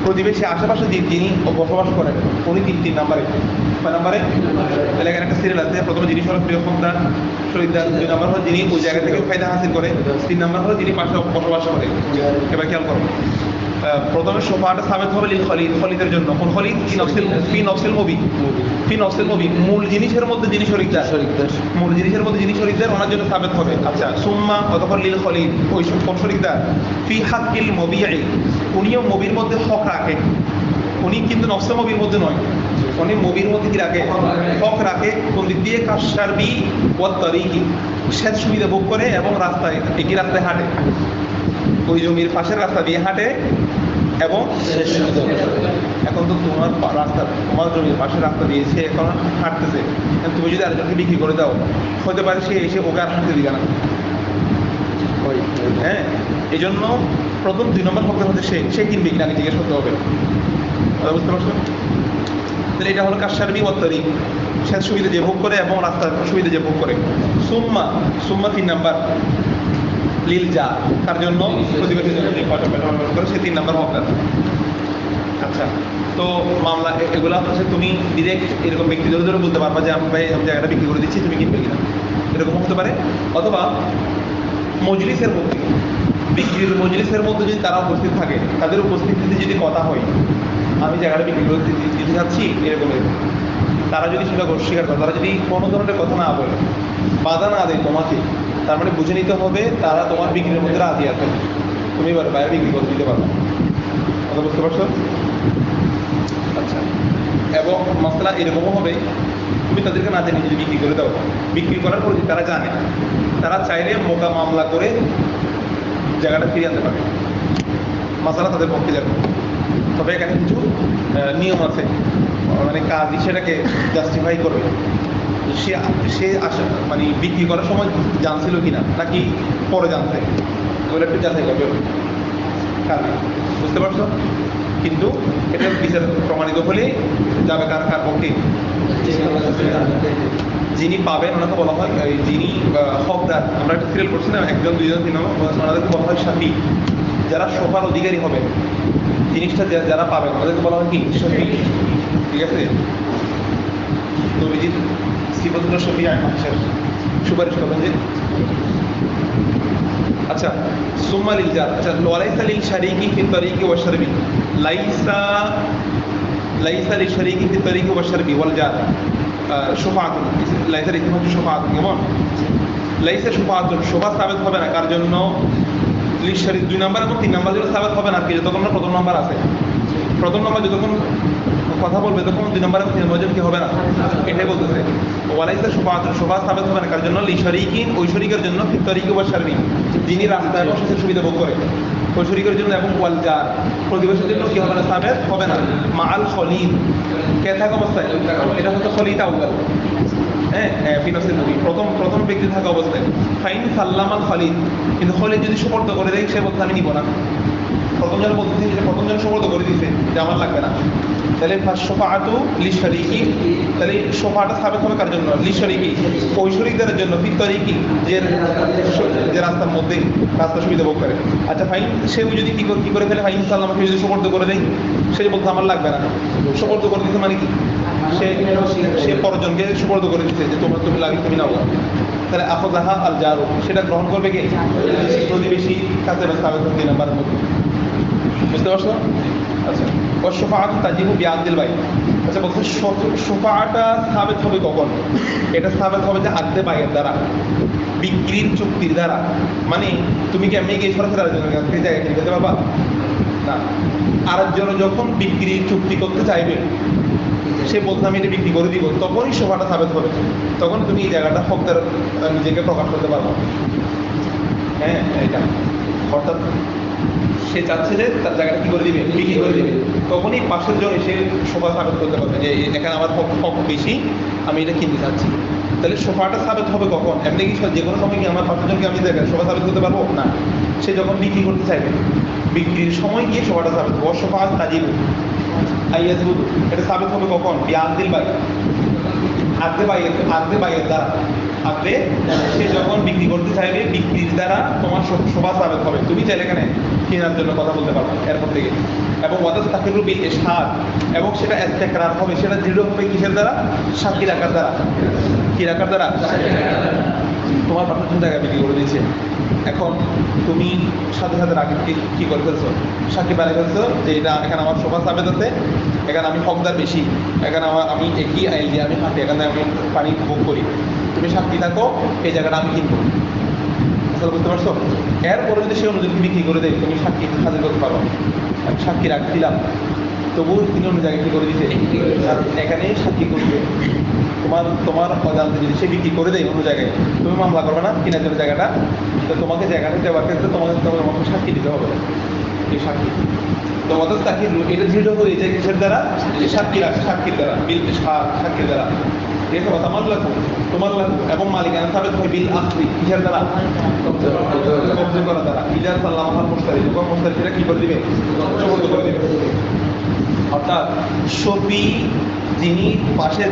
প্রতিবেশী আশেপাশে যিনি বসবাস করেন, উনি 3 নম্বরে। 5 নম্বরে? তাহলে এখানে একটা সিরিয়াল আছে। প্রথমে যিনি সরাসরি হকদার শরীকদার, 2 নম্বর হল যিনি ওই জায়গা থেকে ফায়দা হাসিল করে, 3 নম্বর হল যিনি পাশে বসবাস করে। এবার খেয়াল করো, প্রথমে শোফাটা সাবেত হবে লিল খলিল, খলিদের জন্য। কোন খলিল? ফি নফসিল মুবিন, মূল জিনিসের মধ্যে যিনি শরীকদার, মূল জিনিসের মধ্যে যিনি শরীকদার, ওনার জন্য সাবেত হবে। আচ্ছা, সুম্মা অতঃপর লিল খলিল, ওই কোন শরীকদার? ফি হাক্কিল মুবিই, উনিও মুবির মধ্যে হক রাখেন, উনি কিন্তু নফসে মুবির মধ্যে নয়, মানে মুভির মধ্যে কি রাখে, হক রাখে কোন দিক দিয়ে, কাশারবি ওয়াত তারিকি, সেচ সুবিধা ভোগ করে এবং রাস্তায় একই রাস্তায় হাঁটে, ওই জমির পাশের রাস্তা দিয়ে হাঁটে এবং সেচ সুবিধা ভোগ করে। এখন তো তোমার রাস্তা, তোমার জমির পাশের রাস্তা দিয়ে সে এখন হাঁটতেছে, তুমি যদি আরেকজনকে বিক্রি করে দাও, হতে পারে সে এসে ওকে আর হাঁটতে দিবে না। হ্যাঁ, এই জন্য প্রথম 2 নম্বর হকের হচ্ছে সে কিনবে কিনা আগে জিজ্ঞেস করতে হবে। কথা বুঝতে পারছো? তাহলে এটা হলো কাশারবি ওয়াত তারিক, সেচ সুবিধা যে ভোগ করে এবং রাস্তার সুবিধা যে ভোগ করে। সুম্মা 3 নাম্বার লিল যা, তার জন্য প্রতিবেশীর জন্য যে কয়টা পেট্রোল করে সে 3 নাম্বার হক আছে। আচ্ছা, তো মামলা এগুলো হচ্ছে তুমি ডিরেক্ট এরকম ব্যক্তি ধরে বলতে পারবা যে আমি ভাই আমি জায়গাটা বিক্রি করে দিচ্ছি, তুমি কিনবে কিনা, এরকম হতে পারে। অথবা মজলিসের মধ্যে, বিক্রির মজলিসের মধ্যে যদি তারা উপস্থিত থাকে, তাদের উপস্থিতিতে যদি কথা হয় আমি জায়গাটা বিক্রি করে দিতে যাচ্ছি এরকম এরকম, তারা যদি সেটা অস্বীকার করে, তারা যদি কোনো ধরনের কথা না বলে, বাধা না দেয় তোমাকে, তার মানে বুঝে নিতে হবে তারা তোমার বিক্রির মধ্যে রাজি আছে, তুমি এবার বাইরে বিক্রি করে দিতে পারো। কথা বুঝতে পারছো? আচ্ছা, এবং মশলা এরকমও হবে তুমি তাদেরকে না জানিয়ে যদি বিক্রি করে দাও, বিক্রি করার পর যদি তারা জানে, তারা চাইলে মোকা মামলা করে জায়গাটা ফিরিয়ে আনতে পারে, মশলা তাদের পক্ষে যাবে। তবে এখানে কিছু নিয়ম আছে, মানে কাজই সেটাকে জাস্টিফাই করবে, সে সে আসা মানে বিক্রি করার সময় জানছিল কিনা নাকি পরে জানতে, ওগুলো একটু যাচাই করবে কাজ। বুঝতে পারছো? কিন্তু এটা বিচার প্রমাণিত হলে যাবে কার কার পক্ষে, যিনি পাবেন ওনাকে বলা হয় যিনি হকদার। আমরা একটা সিরিয়াল করছি না, 1 জন 2 জন 3 জন, ওনাদেরকে বলা হয় সাফি, যারা শোভার অধিকারী হবে, জিনিসটা যারা পাবেন ওদেরকে বলা হয় কি শফি। ঠিক আছে, তো এই যে সিফাতুল্লাহ শফি মানুষের সুপারিশ করবেন যে। আচ্ছা, সুম্মা লিল জার। আচ্ছা, ওয়ালাইসা লিল শারীকি ফি তারিকি ওয়া শারবি, লাইসা লিল শারীকি ফি তারিকি ওয়া শারবি ওয়াল জার শুফাআতুন, লাইসার ইতিম হচ্ছে শুফাআত। কেমন? লাইসা শুফাআতুন, শোভা সাবেত হবে না কার জন্য, লিল শারীক 2 নাম্বার এবং 3 নাম্বার যেটা সাবেত হবে না, কি যতক্ষণ না প্রথম নাম্বার আছে, প্রথম নাম্বার যতক্ষণ কথা বলবে তখন 2 নাম্বার এবং 3 নাম্বার কি হবে না, এটাই বলতেছে। ওয়ালাইসা শুফাআতুন, শোভা সাবেত হবে না কার জন্য, লিল শারীকিন, ওই শরীকের জন্য, ফি তারিকি ওয়া শারবি, যিনি রাস্তায় এবং সেচের সুবিধা ভোগ করে, ওই শরীকের জন্য, এবং ওয়াল জার, প্রতিবেশীর জন্য কি হবে না, সাবেত হবে না। মাআল খলিদ, কে থাকা অবস্থায়, এটা হচ্ছে খলিদ আউয়াল, ফিনাসের নবী প্রথম ব্যক্তি থাকা অবস্থায়। ফাইন সাল্লামাল খালিদ, কিন্তু খলিদ যদি সুপর্দ করে দেয়, সে বলতে আমি নিব না। প্রথম জন বলতেছি যে প্রথম জন সুপর্দ করে দিচ্ছে যে আমার লাগবে না, তাহলে ফাশফাআতু লিশারিকি, তাহলে শফাআত সাবেত হবে কার জন্য, লিশারিকি, ওই শরীকদের জন্য, ফি তারিকি, যে রাস্তার মধ্যে রাস্তা সুবিধা ভোগ করে। আচ্ছা, ফাইন সে যদি কি করে ফেলে, ফাইন সাল্লামাকে যদি সুপর্দ করে দেয়, সে বলতে আমার লাগবে না, সুপর্দ করে দিতে মানে কি, সে পরজনকে সুপর্দ করে দিচ্ছে যে তুমি লাগে তুমি নাও, তাহলে আখযাহা আল জারু, সেটা গ্রহণ করবে কে, প্রতিবেশী কাছে সাবেত 2 নাম্বারের মধ্যে। বুঝতে পারছো? আচ্ছা, ওয়াশফাআতু তাজিবু বিআদলিল বাই। আচ্ছা, বলতে শফাআতটা সাবেত হবে কখন, এটা সাবেত হবে যে আদলে বাইয়ের দ্বারা, বিক্রির চুক্তির দ্বারা। মানে তুমি কি এমনি গিয়ে সরাসরি আরেকজনের কাছ থেকে জায়গা কিনে দিতে পারবা না, আরেকজন যখন বিক্রির চুক্তি করতে চাইবে, সে বলতে আমি এটা বিক্রি করে দিব, তখনই শোভাটা সাবেত হবে, তখন তুমি এই জায়গাটা হকদার নিজেকে প্রকাশ করতে পারবো। হ্যাঁ, এটা অর্থাৎ সে চাচ্ছে যে তার জায়গাটা কি করে দিবে, বিক্রি করে দিবে, তখনই পাশের জন এসে শোভা সাবেত করতে পারবে যে এখানে আমার হক বেশি, আমি এটা কিনতে চাচ্ছি। তাহলে শোভাটা সাবেত হবে কখন, এমনি কি যে কোনো সময় কি আমার পাশের জনকে আমি শোভা সাবেত করতে পারবো না, সে যখন বিক্রি করতে চাইবে, বিক্রির সময় গিয়ে শোভাটা সাবেত হবে। অশোফা তাজিবু আইয়াজবুদ, এটা সাবেত হবে কখন, বিআদলিল বাই, আদলে বাইয়ের দ্বারা, আদলে, সে যখন বিক্রি করতে চাইবে, বিক্রির দ্বারা তোমার শোভা সাবেত হবে, তুমি চাইলে এখানে কেনার জন্য কথা বলতে পারবে এরপর থেকে। এবং ওয়াদাস তাকিরু বিল ইশহাদ, এবং সেটা ইস্তেকরার হবে, সেটা দৃঢ় হবে কিসের দ্বারা, সাক্ষী রাখার দ্বারা। কি রাখার দ্বারা? তোমার পাঠানোর জায়গায় বিক্রি করে দিয়েছে, এখন তুমি সাথে সাথে রাখি কি করে ফেলছো, সাক্ষী বানিয়ে ফেলছো যে এটা এখানে আমার শোভা সাবেত আছে, এখানে আমি হকদার বেশি, এখানে আমি একই আইল দিয়ে আমি হাঁটি, এখানে আমি পানি ভোগ করি, তুমি সাক্ষী থাকো, এই জায়গাটা আমি কিনবো। বুঝতে পারছো? এরপরে যদি সে অনুযায়ী বিক্রি করে দেয়, তুমি সাক্ষী হাজির করতে পারো, আমি সাক্ষী রাখছিলাম, তবু তিনি অন্য জায়গায় কি করে দিতে, আর এখানে সাক্ষী করবে। তোমার অজান্তে যদি সে বিক্রি করে দেয় অন্য জায়গায়, তুমি মামলা করবে না কিনার জন্য জায়গাটা, তো তোমাকে জায়গাটা দেওয়ার ক্ষেত্রে তোমাকে সাক্ষী দিতে হবে। এই সাক্ষী তো অর্থাৎ তাকে এটা দৃঢ় হয়ে যায় কিসের দ্বারা, সাক্ষীর দ্বারা, সাক্ষীর দ্বারা। ঠিক আছে, তোমার লাগু এবং মালিকানা সাবেত হয় বিল আখরি, কিসের দ্বারা, কবজা করা দ্বারা। ইজার সাল্লাম মুস্তারি, যখন মুস্তারি সেটা কি করে দিবে, সুবর্দ করে দিবে। অর্থাৎ শফি যিনি পাশে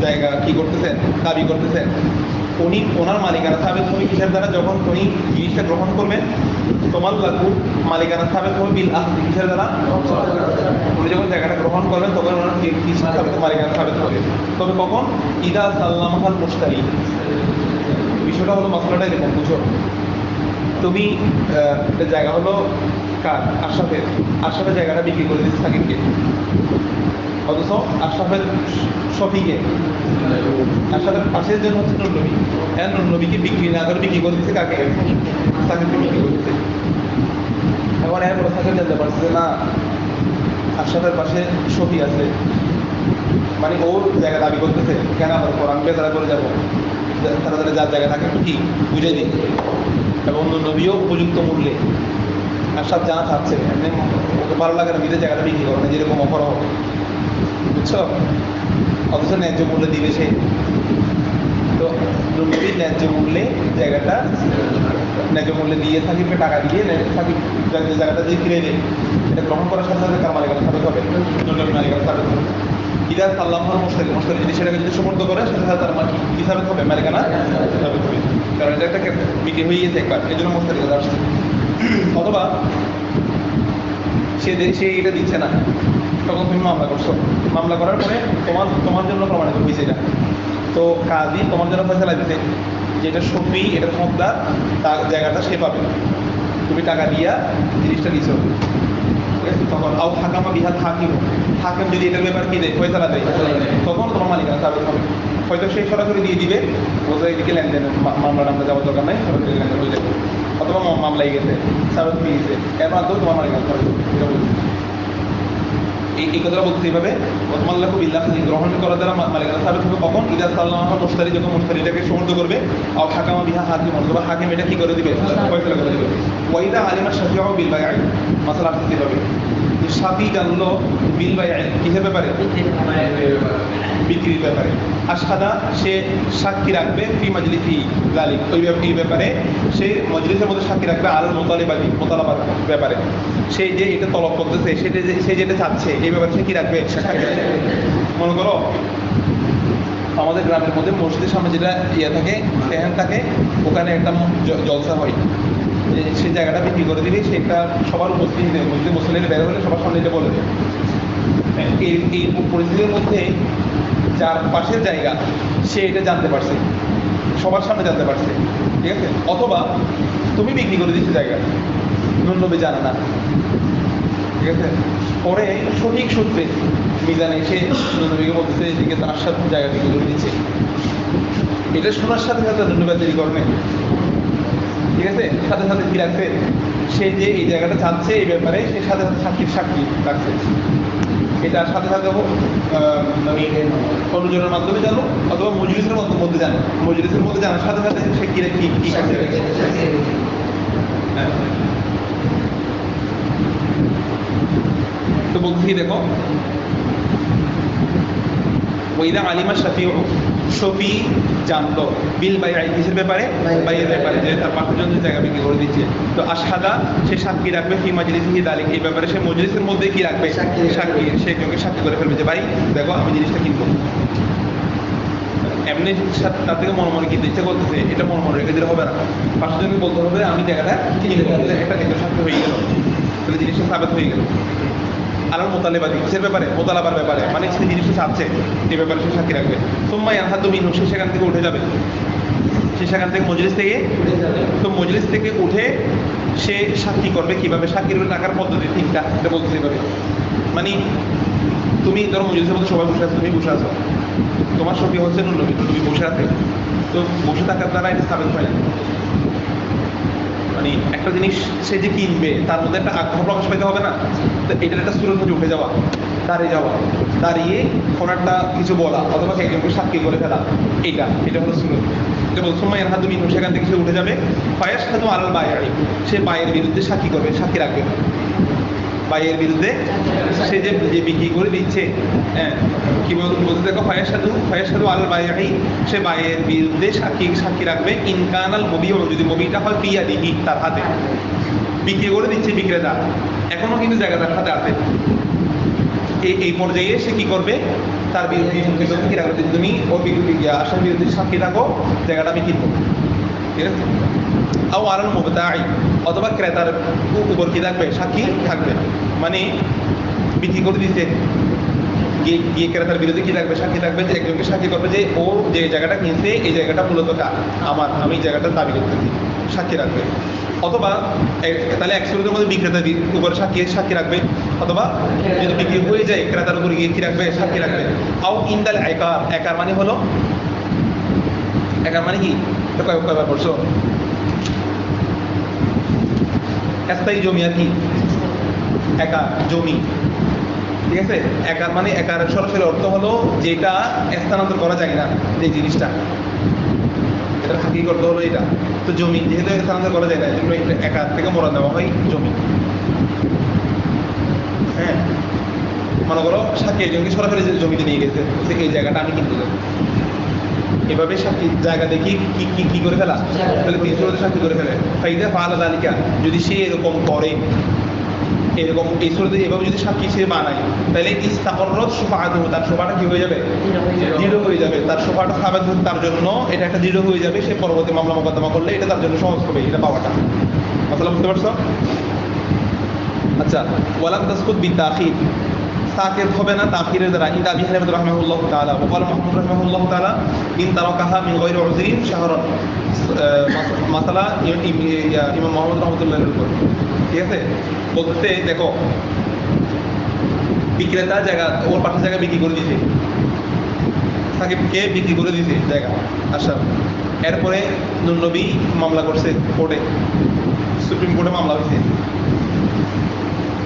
জায়গা কি করতেছেন, দাবি করতেছেন, উনি ওনার মালিকানা সাবেত হবে কিসের দ্বারা, যখন উনি জিনিসটা গ্রহণ করবেন। তোমার লাগু মালিকানা সাবেত হবে বিল আখরি, কিসের দ্বারা, উনি যখন জায়গাটা গ্রহণ করবেন তখন ওনার মালিকানা সাবেত হবে। তবে কখন, ইদা সাল্লাম মুস্তারি। বিষয়টা হলো, মশলাটা এরকম বুঝো, তুমি জায়গা হলো কার, আশরাফের জায়গাটা বিক্রি করে দিচ্ছে সাকিবকে, অথচ আশরাফের শফিকে, আশরাফের পাশের জন্য হচ্ছে নুরনবী, হ্যাঁ নুরনবীকে বিক্রি না করে বিক্রি করে দিচ্ছে কাকে, সাকিবকে বিক্রি করে দিচ্ছে। এখন এর পরে সাকিব জানতে পারছে যে না, আশরাফের পাশে শফি আছে, মানে ওর জায়গা দাবি করতেছে, কেন আবার কোরআন বেচারা করে যাবো, তারা যার জায়গা থাকে কি বুঝে দিই, এবং নবীও উপযুক্ত মূল্যে আর সব জানা থাকছে, এমনি ওকে ভালো লাগে না বিদেশ জায়গাটা বিক্রি করে না, যেরকম অফার হবে, বুঝছো, অথচ ন্যায্য মূল্যে দিবে সে। তো নবীর ন্যায্য মূল্যে জায়গাটা, ন্যায্য মূল্যে দিয়ে সাকিবকে টাকা দিয়ে সাকিব জায়গাটা দিয়ে ফিরে দেয়, এটা গ্রহণ করার সাথে সাথে কার মালিকানা সাবেত হবে, নবীর মালিকানা সাবেত হবে। ইদার সাল্লাম মুস্তারি যদি সেটাকে যদি সমর্থ করে সাথে সাথে তার কি সাবেত হবে, মালিকানা সাবেত হবে, কারণ এটা একটা বিক্রি হয়ে গেছে একবার, এই জন্য মুস্তারি কথা আসছে। অথবা সে এটা দিচ্ছে না, তখন তুমি মামলা করছো, মামলা করার পরে তোমার জন্য প্রমাণিত হয়েছে এটা, তো কাজী তোমার জন্য ফয়সালা দিতে যেটা সত্যি, এটা ক্ষমতার তার জায়গাটা সে পাবে, তুমি টাকা দিয়া জিনিসটা দিছো, ঠিক আছে। তখন আও হাকামা বিহাল হাকিম যদি এটার ব্যাপার কি দেয়, ফয়সালা দেয়, তখন তোমার মালিকানা সাবেত হবে। হয়তো সে সরাসরি দিয়ে দিবে, বোঝা এদিকে লেনদেন, মামলাটা আমরা যাওয়ার দরকার নাই, সরাসরি লেনদেন হয়ে যাবে, অথবা মামলায় গেছে সাবেত হয়ে গেছে, এর মাধ্যমে তোমার মালিকানা সাবেত হবে। এই কথাটা বলতে এইভাবে, ওসমাল্লাহু বিল্লাহ গ্রহণ করার দ্বারা মালিকানা সাবেত হবে কখন, ইদা সাল্লাম মুস্তারি, যখন মুস্তারিটাকে সমর্থ করবে, আর হাকামা বিহা হাকিম, অথবা হাকিম এটা কি করে দিবে, ফয়সালা করে দিবে। ওয়াইদা আলিমা শাফিউ বিল বাইআ, মাসালা আসতে হবে, শাফি জানলো বিল বাইআ কিসের ব্যাপারে, বিক্রির ব্যাপারে। আশহাদা সে সাক্ষী রাখবে ফি মাজলিসি যালিক, এই ব্যাপারে সে মজলিসের মধ্যে সাক্ষী রাখবে আল মোতালাবার ব্যাপারে, সে যে এটা তলব করতেছে, সে যেটা চাচ্ছে এই ব্যাপারে সে কি রাখবে, মনে করো আমাদের গ্রামের মধ্যে মসজিদের সামনে যেটা থাকে, স্ট্যান্ড থাকে, ওখানে একটা জলসা হয়, সেই জায়গাটা বিক্রি করে দিলে সেটা সবার উপস্থিতিতে মসজিদে মুসলিম বের হলে সবার সামনে এটা বলে দেয়। এই পরিস্থিতির মধ্যে যার পাশের জায়গা সে এটা জানতে পারছে, সবার সামনে জানতে পারছে, ঠিক আছে। অথবা তুমি বিক্রি করে দিচ্ছ জায়গা, নবী জানে না, ঠিক আছে। পরে সঠিক সূত্রে মিজানে এসে নবীকে বলতেছে এদিকে তার সাথে জায়গা বিক্রি করে দিচ্ছে, এটা শোনার সাথে সাথে নবী দেরি করেন, ঠিক আছে। সাথে সাথে কি রাখছে, সে যে এই জায়গাটা চাচ্ছে এই ব্যাপারে সে সাথে সাথে সাক্ষী রাখছে, এটার সাথে সাথে অনুজনের মাধ্যমে জানো, অথবা মজলিসের মধ্যে জানো, মজলিসের মধ্যে জানার সাথে সাথে সে কি কাজে তো বলছি দেখো, ওইদা আলিমা শফি জানলো বিল বাইআ কিসের ব্যাপারে, বাইয়ের ব্যাপারে, যে তার পাশের জন্য জায়গা বিক্রি করে দিচ্ছে, তো আশহাদা সে সাক্ষী রাখবে ফি মাজলিসিহি যালিক, এই ব্যাপারে সে মজলিসের মধ্যে কি রাখবে, সাক্ষী, সে কেউ সাক্ষী করে ফেলবে যে ভাই দেখো আমি জিনিসটা কিনবো, এমনি তার থেকে মনে মনে কিনতে ইচ্ছা করতেছে, এটা মনে মনে রেখে দিলে হবে না, পাশের জন্য বলতে হবে আমি জায়গাটা কিনবো, একটা কিন্তু সাক্ষী হয়ে গেল, তাহলে জিনিসটা সাবেত হয়ে গেল। আলাল মোতালেবাদি কিসের ব্যাপারে, মোতালাবার ব্যাপারে, মানে সে জিনিসটা চাচ্ছে এই ব্যাপারে সে সাক্ষী রাখবে। সুম্মা ইয়ানহাদু মিনহু, সে সেখান থেকে উঠে যাবে, সে সেখান থেকে মজলিস থেকে, তো মজলিস থেকে উঠে সে সাক্ষী করবে কিভাবে, সাক্ষীর টাকার পদ্ধতি তিনটা, এটা বলতে পারে। মানে তুমি ধরো মজলিসের মধ্যে সবাই বসে আছো, তুমি বসে আছো, তোমার সঙ্গে হচ্ছে নবী বসে আছে, তো বসে থাকার দ্বারা এটা সাবেত হয় না, মানে একটা জিনিস সে যে কিনবে তার মধ্যে একটা আগ্রহ প্রকাশ পেতে হবে না? তো এটার একটা সুরত হচ্ছে উঠে যাওয়া, দাঁড়িয়ে কোনো একটা কিছু বলা অথবা একজনকে সাক্ষী করে ফেলা, এটা হলো সুরত। যে বলছো মায়ের হাত তুমি সেখান থেকে সে উঠে যাবে, ফায়াস খাদু আলাল বায়াই, সে বায়ের বিরুদ্ধে সাক্ষী করবে, সাক্ষী রাখবে বাইয়ের বিরুদ্ধে। সে যে বিক্রি করে দিচ্ছে, হ্যাঁ কি বলতে দেখো, ফায়াসাদু আল বায়াহি, সে বাইয়ের বিরুদ্ধে সাক্ষী রাখবে। ইনকানাল মবিও, যদি মবিটা হয় পিয়াদিহি, তার হাতে বিক্রি করে দিচ্ছে বিক্রেতা, এখনো কিন্তু জায়গাটার হাতে আছে। এই পর্যায়ে সে কি করবে, তার বিরুদ্ধে কি রাখবে, তুমি ওর আসার বিরুদ্ধে সাক্ষী থাকো, জায়গাটা আমি কিনবো, ঠিক আছে। আও আলাল মুবতাই, অথবা ক্রেতার উপর কি থাকবে, সাক্ষী থাকবে। মানে বিক্রি করে দিতে গিয়ে ক্রেতার বিরুদ্ধে কি থাকবে, সাক্ষী থাকবে, যে একজনকে সাক্ষী করবে যে ও যে জায়গাটা কিনছে এই জায়গাটা মূলত আমার, আমি এই জায়গাটা দাবি করতেছি, সাক্ষী রাখবে। অথবা তাহলে এক সুরতের মধ্যে বিক্রেতার উপর সাক্ষী রাখবে, অথবা যদি বিক্রি হয়ে যায় ক্রেতার উপর গিয়ে কি রাখবে, সাক্ষী রাখবে। আও ইন্দাল একার মানে হলো, একার মানে কি, তো কয়বার পড়ছো, স্থায়ী জমি আর কি, একা জমি, ঠিক আছে। একার মানে, একার সরাসরি অর্থ হলো যেটা স্থানান্তর করা যায় না, যে জিনিসটা, এটা হাকি করতে হলো এটা। তো জমি যেহেতু স্থানান্তর করা যায় না, এই জন্য একার থেকে মোড়া দেওয়া হয় জমি। হ্যাঁ, মনে করো সাক্ষী একজনকে সরাসরি জমিতে নিয়ে গেছে, এই জায়গাটা আমি কিনতে যাবো, এভাবে সাক্ষী জায়গা দেখি কি করে ফেলা, তাহলে তিনশো সাক্ষী করে ফেলে। ফাইদা ফাআলা যালিকা, যদি সে এরকম করে, এরকম এই সুরতে এভাবে যদি সাক্ষী সে বানায়, তাহলে ইস্তাকররত শুফাআতুহু, তার শোভাটা কি হয়ে যাবে, দৃঢ় হয়ে যাবে। তার শোভাটা সাবেত তার জন্য এটা একটা দৃঢ় হয়ে যাবে। সে পরবর্তী মামলা মোকদ্দমা করলে এটা তার জন্য সহজ হবে, এটা পাওয়াটা। আসলে বুঝতে পারছো? আচ্ছা, ওয়ালাম তাসকুত বিতাখির, সাকিত হবে না তাখিরের দ্বারা। ইন আবি হানিফা রাহিমাহুল্লাহ তাআলা ওয়া ক্বালা মুহাম্মদ রাহিমাহুল্লাহ তাআলা ইন তারাকাহা মিন গায়রি উযরিন শাহরান, মাসালা ইমাম মুহাম্মদ রাহমাতুল্লাহির উপর, ঠিক আছে। বলতে দেখো, বিক্রেতা জায়গা, ওর পাশের জায়গা বিক্রি করে দিয়েছে, সাকিবকে বিক্রি করে দিয়েছে জায়গা। আচ্ছা, এরপরে নবী মামলা করছে কোর্টে, সুপ্রিম কোর্টে মামলা হয়েছে।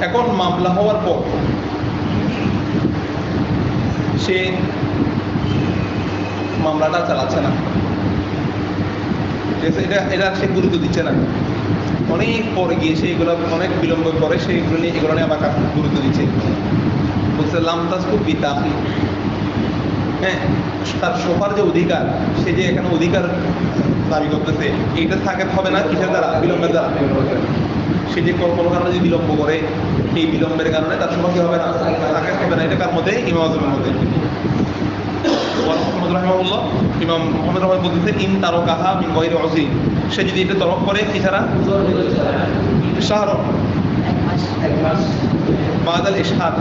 এখন মামলা হওয়ার পর সে মামলাটা চালাচ্ছে না, ঠিক আছে, এটা সে গুরুত্ব দিচ্ছে না। অনেক পরে গিয়ে সে এগুলো অনেক বিলম্ব করে, এগুলো নিয়ে আবার গুরুত্ব দিচ্ছে। বলছে লাম তাসকুত বিতাখি, হ্যাঁ, তার শোভার যে অধিকার, সে যে এখানে অধিকার দাবি করতেছে, এইটা থাকে হবে না কিসের দ্বারা, বিলম্বের দ্বারা। সে যে কোনো কারণে যদি বিলম্ব করে, এই বিলম্বের কারণে তার শোভা কি হবে না, তাকে হবে না। এটা কার মধ্যে, ইমাম আজমের মধ্যে। ইমাম মুহাম্মদ রহমান বলতেছেন ইন তারাকাহা মিন গায়রি উযরিন, সে যদি এটা তরক করে কি ছাড়া, শাহর বাদাল ইশহাদ,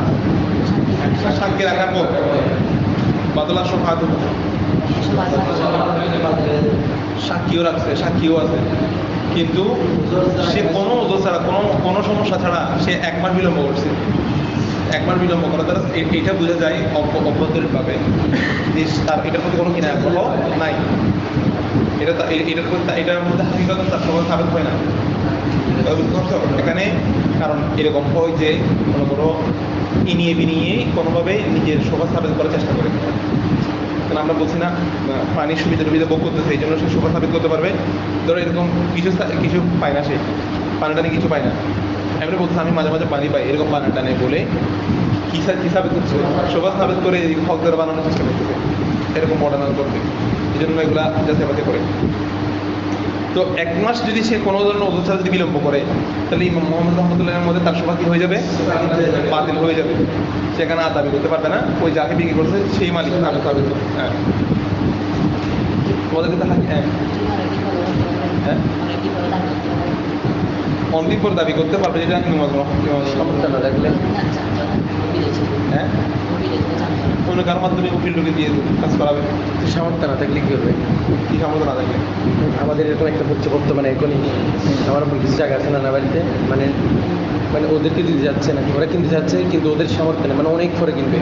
সাক্ষী রাখার পর, বাদলা শুফাআতু, সাক্ষীও রাখছে, সাক্ষীও আছে, কিন্তু সে কোনো ওজোর ছাড়া, কোনো সমস্যা ছাড়া সে একবার বিলম্ব করছে। একবার বিলম্ব করা দ্বারা এটা বোঝা যায় অভ্যন্তরীণভাবে যে তার এটার প্রতি কোনো কিনা আগ্রহ নাই। এটার মধ্যে হাকিকত তার সময় সাবেত হয় না। এখানে কারণ এরকম হয় যে মনে করো ইনিয়ে বিনিয়ে কোনোভাবে নিজের শোভা সাবেত করার চেষ্টা করে। কারণ আমরা বলছি না পানির সুবিধা ভোগ করতেছে, এই জন্য সে শোভা সাবেত করতে পারবে। ধরো এরকম কিছু পায় না, সে পানি টানে কিছু পায় না, এমনি বলছে আমি মাঝে মাঝে পানি পাই, এরকম পানি টানে বলে কি সাবেত করছে, শোভা সাবেত করে হক ধরে বানানোর চেষ্টা করতেছে, এরকম মডার্ন করবে। এই জন্য এগুলা যাচাইবাতি করে। তো এক মাস যদি সে কোনো ধরনের অবস্থা যদি বিলম্ব করে, তাহলে ইমাম মুহাম্মদ রহমতুল্লাহের মধ্যে তার শোভা কি হয়ে যাবে, বাতিল হয়ে যাবে। সেখানে আর দাবি করতে পারবে না, ওই যাকে বিক্রি করছে সেই মালিক দাবি করবে। হ্যাঁ, তোমাদের কাছে হ্যাঁ হ্যাঁ অন্তিম পর দাবি করতে পারবে, যেটা সমস্যা না থাকলে, হ্যাঁ, অন্য কারোর মাধ্যমে উকিল ঢুকে দিয়ে কাজ করাবে। সামর্থ্য না থাকলে কি করবে, কি সামর্থ্য না থাকলে, আমাদের এরকম একটা হচ্ছে বর্তমানে এখনই আমার কিছু জায়গা আছে না বাড়িতে, মানে ওদেরকে দিতে যাচ্ছে না, ওরা কিনতে যাচ্ছে কিন্তু ওদের সামর্থ্য নেই, মানে অনেক পরে কিনবে,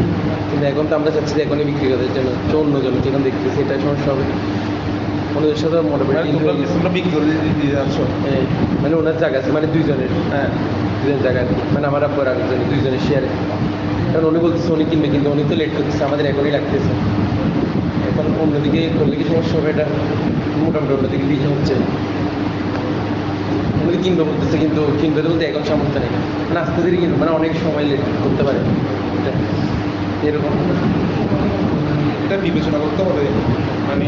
কিন্তু এখন তো আমরা চাচ্ছি যে এখনই বিক্রি করার জন্য, অন্য জন্য যেখানে দেখতেছি এটা সমস্যা হবে। ওনাদের সাথে মোটামুটি মানে কিন্তু তোমরা বিক্রি করে দিয়ে যাচ্ছ। মানে ওনার জায়গা আছে মানে দুইজনের হ্যাঁ, দুজনের জায়গা আর কি। মানে আমার আব্বুর আরেকজনের দুইজনের শেয়ারে। কারণ উনি বলতেছে উনি কিনবে কিন্তু উনি তো লেট করতেছে আমাদের এখনই লাগতেছে। এখন অন্যদিকে করলে কি সমস্যা হবে এটা মোটামুটি অন্যদিকে দিকে হচ্ছে। উনি কিনবে বলতেছে কিন্তু কিনবে তো বলতে এখন সামর্থ্য নেই মানে আস্তে ধীরে কিনবে মানে অনেক সময় লেট করতে পারে এটা এরকম। এটা বিবেচনা করতে হবে। মানে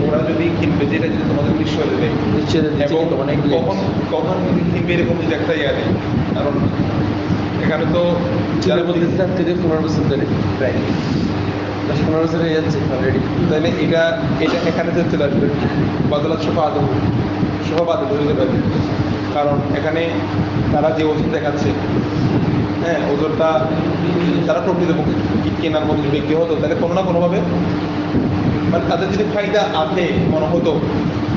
ওরা যদি কিনবে যেটা যদি তোমাদের নিশ্চয় দেবে নিশ্চয় দিচ্ছে এবং কিন্তু অনেক late। কখন কখন কিনবে এরকম যদি একটা ইয়া নেই, কারণ এখানে তো যারা বলতেছে তার থেকে 15 বছর ধরে প্রায় 10-15 বছর হয়ে যাচ্ছে অলরেডি। তাহলে এটা এটা এখানে যে চলে আসবে বদলাত সোফা আদৌ সোফা বাদল হয়ে যাবে। কারণ এখানে তারা যে ওজন দেখাচ্ছে, হ্যাঁ ওজনটা তারা প্রকৃত কেনার মতো যদি ব্যক্তি হতো তাহলে কোনো না কোনোভাবে মানে তাদের যদি ফায়দা আছে মনে হতো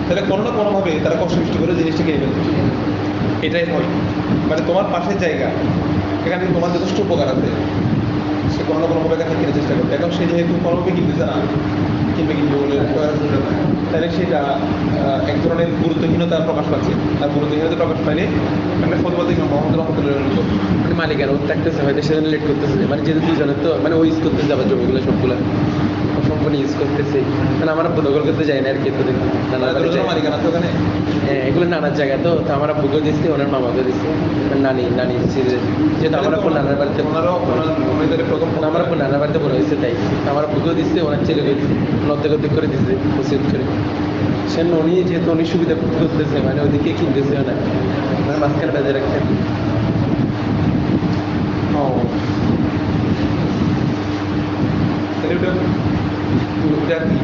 তাহলে কোনো না কোনোভাবে তারা কষ্ট করে জিনিসটা কিনে ফেলতো। এটাই হয়। মানে তোমার পাশের জায়গা এখানে তোমার যথেষ্ট উপকার আছে, সে কোনো না কোনোভাবে এখানে কেনার চেষ্টা করবে। এখন সে যেহেতু কোনোভাবে কিনতেছে না, কিনবে বলে তাহলে সেটা এক ধরনের গুরুত্বহীনতা প্রকাশ পাচ্ছে। আর গুরুত্বহীনতা প্রকাশ পাইলে মানে ফতোয়া থেকে মোহাম্মদ রহমতুল্লাহ মতো মানে মালিকানা ও থাকতেছে হয়তো সেজন্য লেট করতেছে মানে যেহেতু দুজনের তো মানে ও ইউজ করতে যাবে জমিগুলো সবগুলো সম্পূর্ণ ইউজ করতেছে মানে আমার আব্বু দখল করতে যায় না আর কি তো দেখি নানার বাড়ি যায়। মালিকানা তো ওখানে হ্যাঁ এগুলো নানার জায়গা তো তো আমার আব্বুকেও দিচ্ছে ওনার মামাকেও দিচ্ছে নানি দিচ্ছে যেহেতু আমার আব্বু নানার বাড়িতে ওনাদের প্রথম মানে আমার আব্বু নানার বাড়িতে বড় হয়েছে তাই আমার আব্বুকেও দিচ্ছে ওনার ছেলেকেও দিচ্ছে অর্ধেক করে দিচ্ছে ওসিয়ত করে। সে উনি যেহেতু উনি সুবিধা করতেছে মানে ওদিকে কিনতেছেও না মানে মাঝখানে বেঁধে রাখছেন। ও তাহলে ওটা আর কি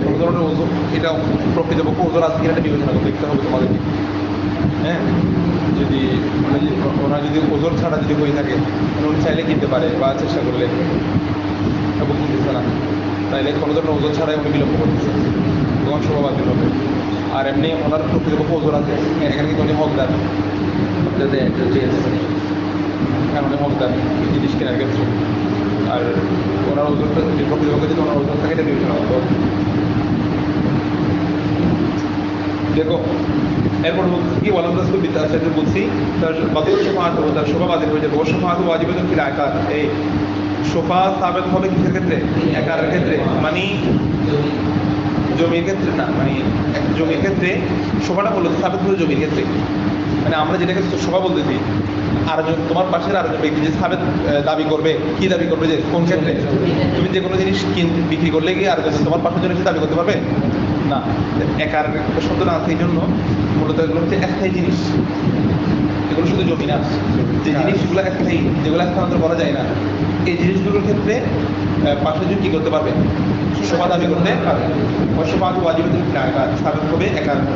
কোনো ধরনের ওজন এটা প্রকৃতপক্ষে ওজন আছে কিনা এটা বিবেচনা করে দেখতে হবে তোমাদেরকে। হ্যাঁ যদি ওনার যদি ওজন ছাড়া যদি হয়ে থাকে উনি চাইলে কিনতে পারে বা চেষ্টা করলে এবং কিনতেছে না তাইলে কোনো ধরনের ওজন ছাড়াই উনি বিলম্ব করতেছে তখন শোভা বাতিল হবে। আর এমনি ওনার প্রকৃতপক্ষে ওজন আছে এখানে কিন্তু উনি হকদার, হ্যাঁ উনি হকদার জিনিস কেনার ক্ষেত্রে। আর ওনার ওজনটা প্রকৃতপক্ষে যদি ওনার ওজন থাকে এটা বিবেচনা করতে হবে। দেখো এরপর কি বলা রাসূল বিদ্যা সাথে বলছি তার বাতিল শফাআত ও তার শোভা বাতিল হয়ে যাবে। ও শফাআত ওয়াজিবাতুন ফিল আকার, এই শফা সাবেত হবে কিসের ক্ষেত্রে? একারের ক্ষেত্রে, মানে জমির ক্ষেত্রে না, মানে জমির ক্ষেত্রে শোভাটা বললো সাবেত হলো জমির ক্ষেত্রে। মানে আমরা যেটাকে শোভা বলতেছি আরেকজন তোমার পাশের আরেকজন ব্যক্তি যে সাবেত দাবি করবে, কি দাবি করবে যে কোন ক্ষেত্রে তুমি যে কোনো জিনিস বিক্রি করলে গিয়ে আরেকজন তোমার পাশের জন্য দাবি করতে পারবে না। একার শব্দটা আছে এই জন্য মূলত এগুলো হচ্ছে একটাই জিনিস, এগুলো শুধু জমি না, যে জিনিসগুলো একটাই যেগুলো স্থানান্তর করা যায় না এই জিনিসগুলোর ক্ষেত্রে পাশের জন কী করতে পারবে? শোভা দাবি করতে পারবে। শোভা ওয়াজিবাতুন ফিল আকার, সাবেত হবে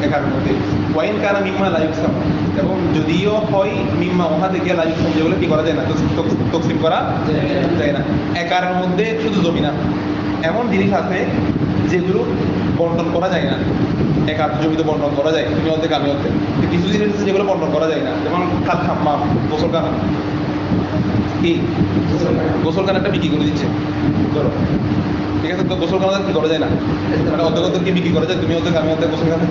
একার মধ্যে। ওয়াইন কানা মিম্মা লা ইউকসাম, এবং যদিও হয় মিম্মা ওহা থেকে লা ইউকসাম যেগুলো কি করা যায় না, তকসিম করা যায় না। একারের মধ্যে শুধু জমি না, এমন জিনিস আছে যেগুলো বন্টন করা যায় না। একার জমিতে বন্টন করা যায়, তুমি অর্ধেক আমি অর্ধেক। কিছু জিনিস আছে যেগুলো বন্টন করা যায় না, যেমন খাম্মাম গোসলখানা। কি গোসলখানাটা বিক্রি করে দিচ্ছে ধরো, ঠিক আছে, তো গোসলখানা কি করা যায় না, মানে অর্ধেক কি বিক্রি করা যায়, তুমি অর্ধেক আমি অর্ধেক গোসলখানা।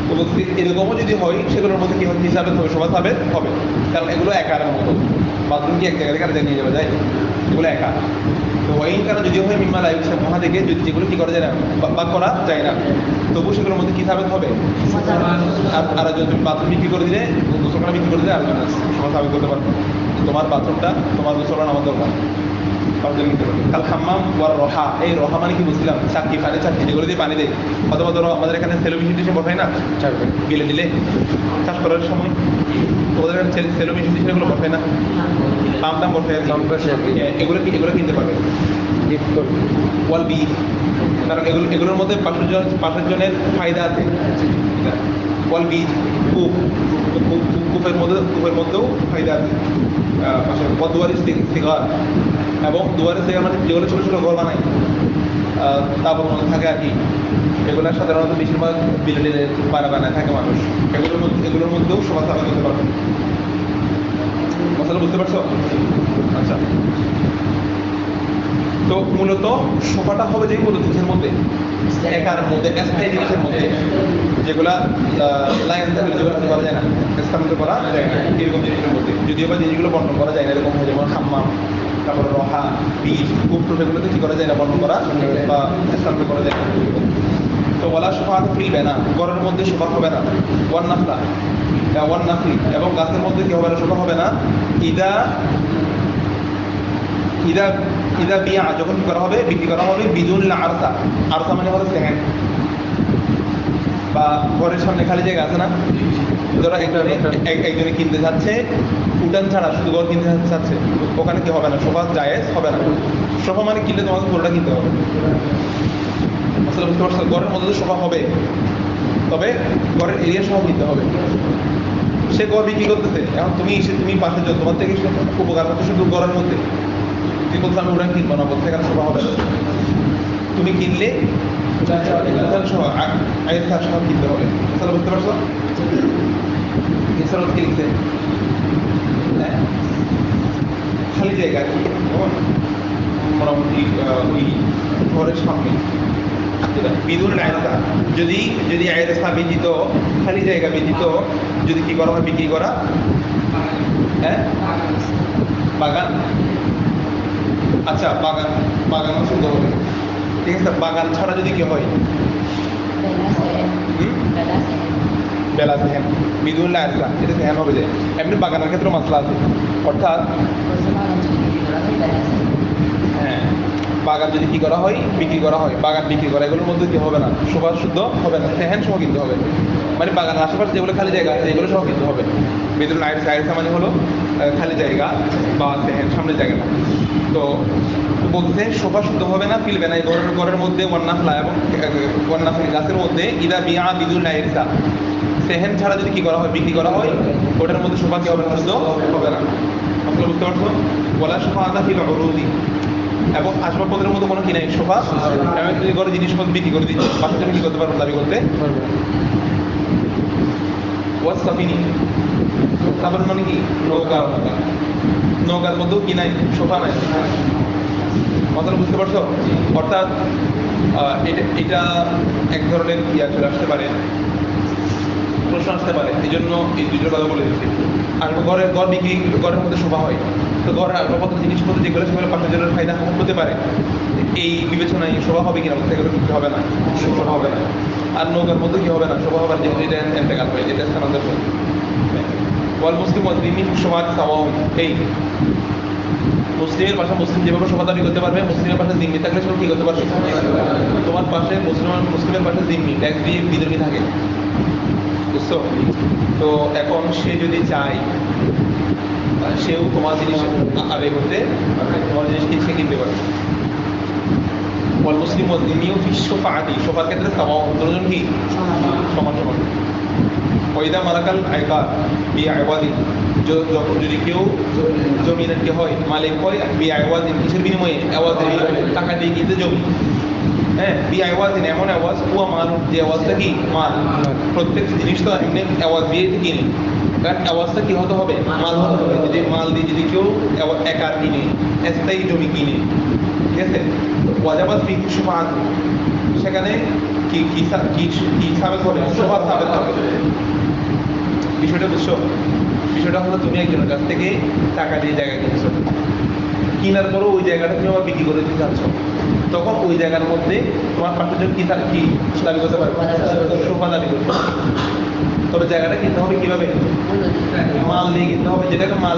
তো এরকমও যদি হয় সেগুলোর মধ্যে কি হবে? হিসাবে হবে, সবার সাবেত হবে, কারণ এগুলো একার মতো। বাথরুম কি এক জায়গা থেকে আরেক নিয়ে যাওয়া যায়? এগুলো একা। তো ওয়াইন কারণ যদি হয় মিম্মা লা ইউকসাম, ওহা থেকে যেগুলো কি করা যায় না বা করা যায় না, তবু সেগুলোর মধ্যে কি সাবেত হবে? আর যদি তুমি বাথরুম বিক্রি করে দিলে, গোসলখানা বিক্রি করে দিলে আরেকজন সবার সাবেত করতে পারবে তোমার বাথরুমটা তোমার গোসলখানা আমার দরকার। কাল খাম্মাম ওয়ার রহা, এই রহা মানে কি বুঝছিলাম? চাকরি পানি, চাকরি যেগুলো দিয়ে পানি দেয়, অথবা ধরো আমাদের এখানে সেলোমেশিন টিশন বসায় না গেলে দিলে চাষ করার সময়, ওদের সেলোমেশিন টিশন এগুলো বসায় না, পাম্প টাম বসায়, এগুলো কিনতে পারবে। ওয়াল বি, কারণ এগুলোর মধ্যে পাশের জনের ফায়দা আছে। ওয়াল বীজ কূপের মধ্যেও ফায়দা আছে পাশে। দুয়ারি সিগার, এবং দুয়ারি সিগার মানে যেগুলো ছোটো ছোটো ঘর বানায় তারপর মধ্যে থাকে আর কি, এগুলো সাধারণত বেশিরভাগ বিল্ডিংয়ের পাড়া বানায় থাকে মানুষ, এগুলোর মধ্যেও সবার সাথে করতে পারবে। মশলা বুঝতে পারছো? আচ্ছা তো মূলত সোফাটা হবে যে মূলত কিসের মধ্যে, একার মধ্যে, স্থায়ী জিনিসের মধ্যে, যেগুলা লাইন থাকলে যেগুলো কি করা যায় না, স্থানান্তর করা যায় না, এরকম জিনিসের মধ্যে। যদিও বা জিনিসগুলো বর্ণন করা যায় না, এরকম হয় যেমন হাম্মাম, তারপরে রহা, বীজ, কুপটুপ, এগুলোতে কি করা যায় না, বর্ণন করা বা স্থানান্তর করা যায় না। তো ওয়ালা সোফা ফিলবে না, ঘরের মধ্যে সোফা হবে না। ওয়ান নাফলা, ওয়ান নাফলি, এবং গাছের মধ্যে কি হবে না, সোফা হবে না। ইদা ইদা ইদা বিয়া, যখন কি করা হবে, বিক্রি করা হবে, বিদুন আরসা। আরসা মানে হলো সেকেন্ড, বা ঘরের সামনে খালি জায়গা আছে না, ধরো একজনে কিনতে যাচ্ছে, উঠান ছাড়া শুধু ঘর কিনতে চাচ্ছে, ওখানে কি হবে না, সোফা জায়েজ হবে না। সোফা মানে কিনলে তোমাকে পুরোটা কিনতে হবে। আসলে বুঝতে পারছো, ঘরের মধ্যে তো সোফা হবে, তবে ঘরের এরিয়া সহ কিনতে হবে। সে ঘর বিক্রি করতেছে, এখন তুমি এসে তুমি পাশে যাও, তোমার থেকে উপকার হচ্ছে শুধু ঘরের মধ্যে, তুমি বলছো আমি উড়ান কিনবো না, বলতে এখানে সোফা হবে না। তুমি কিনলে সহ আগের কাজ সহ কিনতে হবে। তাহলে বুঝতে পারছো, এছাড়াও কি লিখছে, হ্যাঁ খালি জায়গা মোটামুটি ওই ঘরের সামনে বিদুন আয়তা, যদি যদি আয়তা ব্যতীত, খালি জায়গা ব্যতীত যদি কি করা হয়, বিক্রি করা, হ্যাঁ বাগান, আচ্ছা বাগান, বাগানও শুনতে হবে, ঠিক আছে। বাগান ছাড়া যদি কি হয়, বেলা ধ্যান, বিদুন আয়তা, এটা ধ্যান হবে যে এমনি বাগানের ক্ষেত্রে মাসলা আছে, অর্থাৎ হ্যাঁ বাগান যদি কি করা হয়, বিক্রি করা হয়, বাগান বিক্রি করা, এগুলোর মধ্যে কি হবে না, শোভা শুদ্ধ হবে না, সেহেন সহ কিনতে হবে। মানে বাগানের আশেপাশে যেগুলো খালি জায়গা আছে এগুলো সহ কিনতে হবে। বেদুল আয়সা মানে হলো খালি জায়গা বা সেহেন সামনের জায়গাটা। তো বলতে শোভা শুদ্ধ হবে না, ফিলবে না এই ঘরের মধ্যে ওয়ান্নাফলা, এবং ওয়ান্নাফলি গাছের মধ্যে ইদা বিয়া বিদুল আয়সা, সেহেন ছাড়া যদি কি করা হয়, বিক্রি করা হয়, ওটার মধ্যে শোভা কি হবে না, শুদ্ধ হবে না। আসলে বুঝতে পারছো, বলা শোভা আদা ফিল অরুদি, এবং আসবাবপত্রের মধ্যে কোনো কি নাই, সোফা আমি যদি ঘরে জিনিসপত্র বিক্রি করে দিচ্ছি, বাসার জন্য কি করতে পারবো, দাবি করতে ওয়াজ সাফিনি, তারপর মানে কি নৌকা, নৌকার মধ্যেও কি নাই, সোফা নাই। কথাটা বুঝতে পারছো, অর্থাৎ এটা এক ধরনের ইয়া চলে আসতে পারে, প্রশ্ন আসতে পারে, এই জন্য এই দুটোর কথা বলে দিচ্ছি। আর ঘর বিক্রি, ঘরের মধ্যে শোভা হয়, তো ঘরের আসবাবপত্র জিনিসপত্র যেগুলো সেগুলো পাশের জন্য ফায়দা হতে পারে, এই বিবেচনায় শোভা হবে কিনা, সেগুলো বিক্রি হবে না, শোভা হবে না। আর নৌকার মধ্যে কি হবে না, শোভা হবে না, যেহেতু এটা এন্তেকাল হয়, এটা স্থানান্তর হয়। ওয়াল মুসলিম ওয়াজরিমি সমাজ সাওয়াম, এই মুসলিমের পাশে মুসলিম যেভাবে শোভা দাবি করতে পারবে, মুসলিমের পাশে জিম্মি থাকলে সব কি করতে পারবে, তোমার পাশে মুসলিমের পাশে জিম্মি ট্যাক্স দিয়ে বিধর্মী থাকে, বুঝছো। তো এখন সে যদি চায়, সেও তোমার জিনিস আদায় করতে পারবে, তোমার জিনিসকে সে কিনতে পারবে। ওয়াল মুসলিম ওয়াজরিমিও ফিসফাআতি, সোফার ক্ষেত্রে দুজন কি সমান সমান। ওয়াইদা মালাকাল আইকার বি আইওয়াদিন, যদি কেউ জমিনের কি হয়, মালিক হয়, বি আইওয়াদিন, কিসের বিনিময়ে, আওয়াজের টাকা দিয়ে কিনতে জমি, হ্যাঁ বি আওয়াজিন, এমন আওয়াজ, কুয়া মাল, যে আওয়াজটা কি মাল, প্রত্যেক জিনিস তো এমনি আওয়াজ দিয়ে কিনে, কারণ আওয়াজটা কি হতে হবে, মাল হতে হবে। যদি মাল দিয়ে যদি কেউ একার কিনে, স্থায়ী জমি কিনে, ঠিক আছে, ওয়াজাবাত ফি সুফাআত, সেখানে কি কি কি সাবেত হবে, শোভা সাবেত হবে। বিষয়টা বুঝছো, বিষয়টা হলো তুমি একজনের কাছ থেকে টাকা দিয়ে জায়গা কিনছো, কিনার পরও ওই জায়গাটা তুমি আবার বিক্রি করে দিতে চাচ্ছ, তখন ওই জায়গার মধ্যে তোমার পাশের জন্য কি দাবি করতে পারবে, শোভা দাবি করতে পারবে। তবে জায়গাটা কিনতে হবে কিভাবে, মাল দিয়ে কিনতে হবে, যেটাকে মাল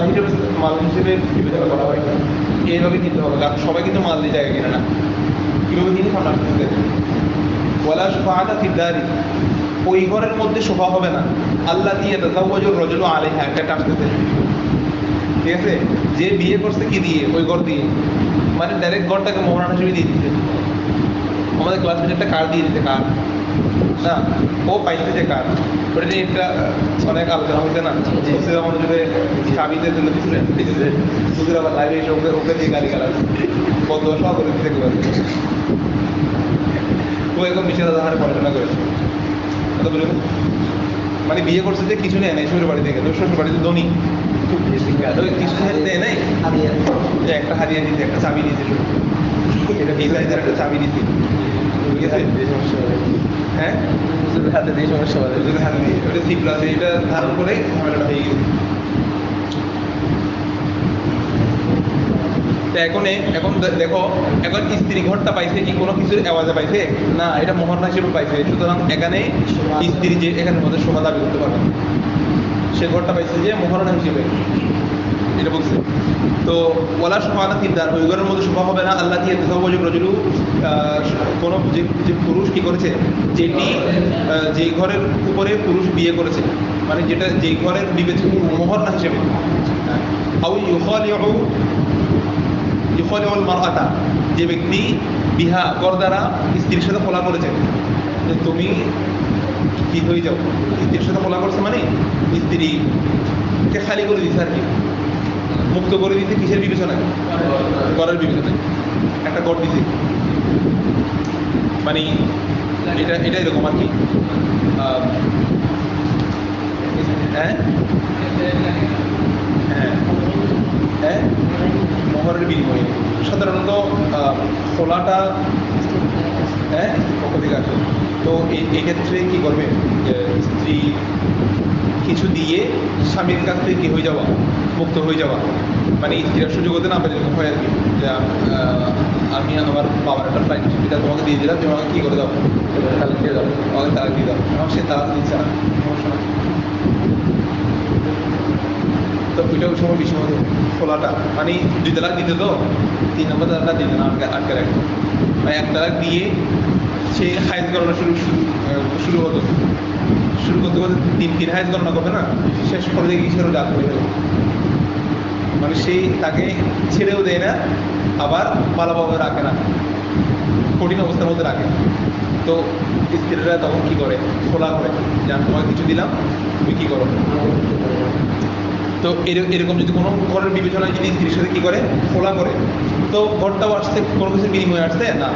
হিসেবে বিবেচনা করা হয়, এইভাবে কিনতে হবে। কারণ সবাই কিন্তু মাল দিয়ে জায়গা কিনে না, কিভাবে কিনে সামনে আসতে। ওয়ালা শুফাআতা ফিদ দারি, ওই ঘরের মধ্যে শোভা হবে না, আল্লাতী ইয়াতাযাওয়াজুর রাজুলু আলাইহা, একটা আসতেছে, ঠিক আছে, যে বিয়ে করছে কি দিয়ে, ওই ঘর দিয়ে, মানে ডাইরেক্ট ঘরটাকে মোহরানা হিসেবে দিয়ে দিচ্ছে। আমাদের ক্লাসমেট একটা কার্ড দিয়ে দিতে, কার্ড না, ও পাইছে যে কার্ড, ওটা নিয়ে একটা অনেক আলোচনা হয়েছে না, মুসলিম আমাদের যদি চাবিদের জন্য দিচ্ছিলেন, সুদের আবার লাইভে এসে ওকে ওকে দিয়ে গাড়ি গালা বন্ধ সহ করে দিতে পারে। ও এরকম বিশেষ হারে পড়াশোনা করেছে, কথা বলে, মানে বিয়ে করছে যে কিছু নেয় নাই শ্বশুর বাড়ি থেকে, তো শ্বশুর বাড়িতে ধনী, কিছু দেয় নাই, একটা হারিয়ে দিতে, একটা চাবি দিতে, এই সাইজের একটা চাবি দিছি, ঠিক আছে? এই সমস্যা হবে, হ্যাঁ, হুজুরের হাতে দিয়ে সমস্যা হবে। ওদের হাতে নেই, ওটা সি প্লাস, এটা ধারণ করে ঝামেলাটা হয়ে গেছে। তো এখন দেখো, এখন স্ত্রী ঘরটা পাইছে কি কোনো কিছুর আওয়াজে পাইছে না, এটা মহরনা হিসেবে পাইছে। সুতরাং এখানে স্ত্রী যে এখানের মধ্যে শোভা দাবি করতে পারবে না, সে ঘরটা পাইছে যে মহরনা হিসেবে, এটা বলছে। তো ওলা শোভা তিনদার, ওই ঘরের মধ্যে শোভা হবে না। আল্লাহ দিয়ে রজুলু, কোনো যে পুরুষ কি করেছে, যেটি যেই ঘরের উপরে পুরুষ বিয়ে করেছে, মানে যেটা যেই ঘরের বিবেচিত মহরনা হিসেবে, আউ ইউখালিউল মারআতা, যে ব্যক্তি বিহা কর দ্বারা স্ত্রীর সাথে খোলা করেছে, যে তুমি কি হয়ে যাও, স্ত্রীর সাথে খোলা করছে মানে স্ত্রীকে খালি করে দিচ্ছে আর কি, মুক্ত করে দিতে। কিসের বিবেচনায়? করার বিবেচনায় একটা কর দিতে, মানে এটা এরকম আর কি। হ্যাঁ হ্যাঁ হ্যাঁ, মোহরের বিনিময়ে সাধারণত খোলাটা হ্যাঁ পক্ষ থেকে আসে। তো এক্ষেত্রে কি করবে, স্ত্রী কিছু দিয়ে স্বামীর কাছ থেকে কি হয়ে যাওয়া, মুক্ত হয়ে যাওয়া, মানে স্ত্রীর সুযোগ হতে না পারে, এরকম হয় আর কি, যে আমি আমার বাবার একটা ফ্লাইট টিকিটটা তোমাকে দিয়ে দিলাম, তুমি আমাকে কী করে দাও, তাহলে দিয়ে দাও। আমাকে তালাক দিয়ে দাও। এবং সে তালাক দিচ্ছে না, সমস্যা না। তো ওইটা ওই সময় বিষয় হতো খোলাটা, মানে 2 তালাক দিতে, তো 3 নম্বর তালাকটা দিতে না, আটকে রাখতো। মানে 1 তালাক দিয়ে সে হাইজ গণনা শুরু হতো, শুরু করতে করতে 3 হাইজ গণনা করবে না, শেষ করে দেখি সেরও ডাক হয়ে গেল, মানে সেই তাকে ছেড়েও দেয় না, আবার পালাভাবে রাখে না, কঠিন অবস্থার মধ্যে রাখে। তো স্ত্রীরা তখন কি করে, খোলা করে, যে আমি তোমাকে কিছু দিলাম, তুমি কি করো। তো এরকম যদি কোনো ঘরের বিবেচনায় যদি স্ত্রীর সাথে কি করে, খোলা করে, তো ঘরটাও আসছে কোনো কিছুর বিনিময়ে আসছে না।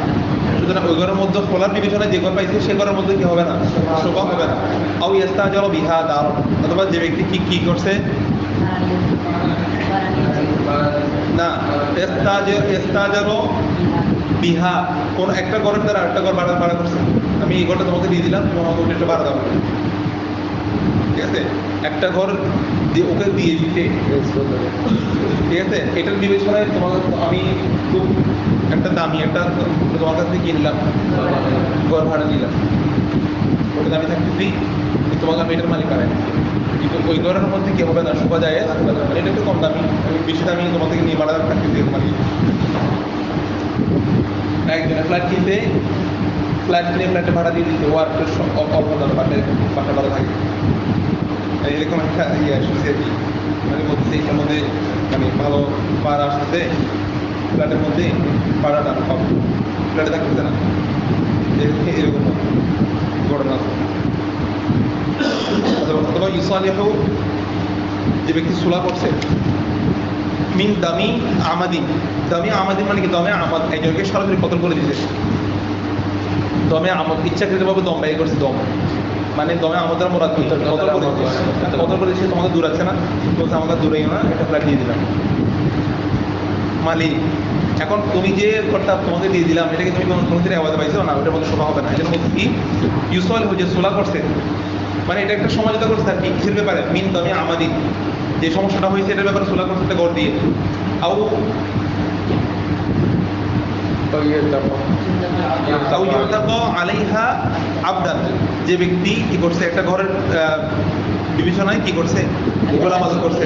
সুতরাং ওই ঘরের মধ্যে খোলার বিবেচনায় যে ঘর পাইছে সে ঘরের মধ্যে কি হবে না, শোভা হবে না। আও ইস্তাজার বিহা দার, অথবা যে ব্যক্তি কি করছে না, ইস্তাজারও বিহা, কোন একটা ঘরের দ্বারা আরেকটা ঘর ভাড়া করছে। আমি এই ঘরটা তোমাকে দিয়ে দিলাম, তুমি আমাকে একটু ভাড়া দাও, ঠিক আছে? একটা ঘর ওকে দিয়ে দিতে, ঠিক আছে? এটার বিবেচনায় তোমাকে আমি খুব একটা দামি একটা তোমার কাছ থেকে কিনলাম, ঘর ভাড়া নিলাম, ওটা দামি থাকতেছি, তোমাকে আমি এটার মালিক বানাই, কিন্তু ওই ঘরের মধ্যে কি হবে না, শোভা যায় থাকবে না, এটা একটু কম দামি, আমি বেশি দামি তোমার থেকে নিয়ে ভাড়া থাকতেছি মালিক। একজনের ফ্ল্যাট কিনতে, ফ্ল্যাট কিনে ফ্ল্যাটে ভাড়া দিয়ে দিতে, ও আর অল্প দাম বাসা ভাড়া থাকে, এরকম একটা ইয়ে আসছে আর কি। মানে বলতেছে এটার মধ্যে মানে ভালো পাড়া আসতেছে, ফ্ল্যাটের মধ্যে পাড়াটা পাবো, ফ্ল্যাটে থাকতেছে না, এরকম ঘটনা আছে। অথবা ইউসালিহু, যে ব্যক্তি সুলা করছে, মিন দামি আমাদিন, দামি আমাদিন মানে কি, দমে আমাদ, একজনকে সরাসরি কতল করে দিতে, দমে আমদ ইচ্ছাকৃতভাবে দম ব্যয় করছে, দম মানে দমে আমাদের মোরাদ কতল করে দিচ্ছে, তোমাকে দূর আছে না, বলছে আমাকে দূরেই না, একটা ফ্ল্যাট দিয়ে দিলাম মালিক। এখন তুমি যে ঘরটা তোমাকে দিয়ে দিলাম, এটাকে তুমি কোনো দিন আওয়াজ পাইছো না, ওটার মধ্যে শোভা হবে না। এই জন্য বলছি কি ইউসল যে সোলা করছে, মানে এটা একটা সমঝোতা করছে আর কি, কিসের ব্যাপারে, মিন দমে আমাদিন, যে সমস্যাটা হয়েছে এটার ব্যাপারে সোলা করছে ঘর দিয়ে। আও আলাইহা আবদান, যে ব্যক্তি কি করছে, একটা ঘরের বিবেচনায় কি করছে, গোলাম আজত করছে,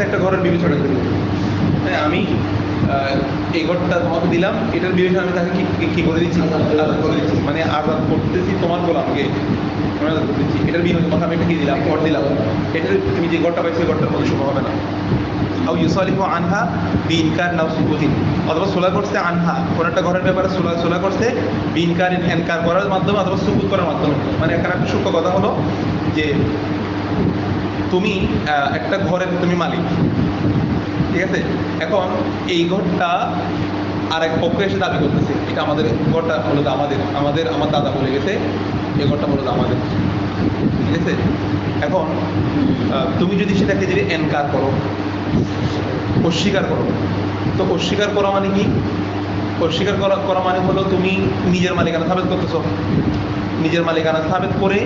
একটা ঘরের বিবেচনা করে। হ্যাঁ, আমি এই ঘরটা তোমাকে দিলাম, এটার বিবেচনা আমি তাকে কি করে দিচ্ছি, আজাদ করে দিচ্ছি, মানে আজাদ করতেছি তোমার গোলামকে, আজাদ করে দিচ্ছি। এটার বিনিময়ে তোমাকে আমি একটা কি দিলাম, ঘর দিলাম, এটার তুমি যে ঘরটা পাইছো ওই ঘরটার মধ্যে শোভা হবে না। আও ইউসালিহু আনহা বিইনকার নাও সুকুতিন, অথবা সোলা করছে আনহা, কোন একটা ঘরের ব্যাপারে সোলা করছে বিইনকার, ইনকার করার মাধ্যমে অথবা সুকুত করার মাধ্যমে। মানে একটা সূক্ষ্ম কথা হলো যে তুমি একটা ঘরের তুমি মালিক, ঠিক আছে? এখন এই ঘরটা আর এক পক্ষ এসে দাবি করতেছে এটা আমাদের ঘরটা, মূলত আমার দাদা বলে গেছে এই ঘরটা মূলত আমাদের, ঠিক আছে? এখন তুমি যদি সেটাকে যদি এনকার করো, অস্বীকার করো। তো অস্বীকার করা মানে কি? অস্বীকার করা মানে হলো তুমি নিজের মালিকানা সাবেত করতেছো। নিজের মালিকানা সাবেত করে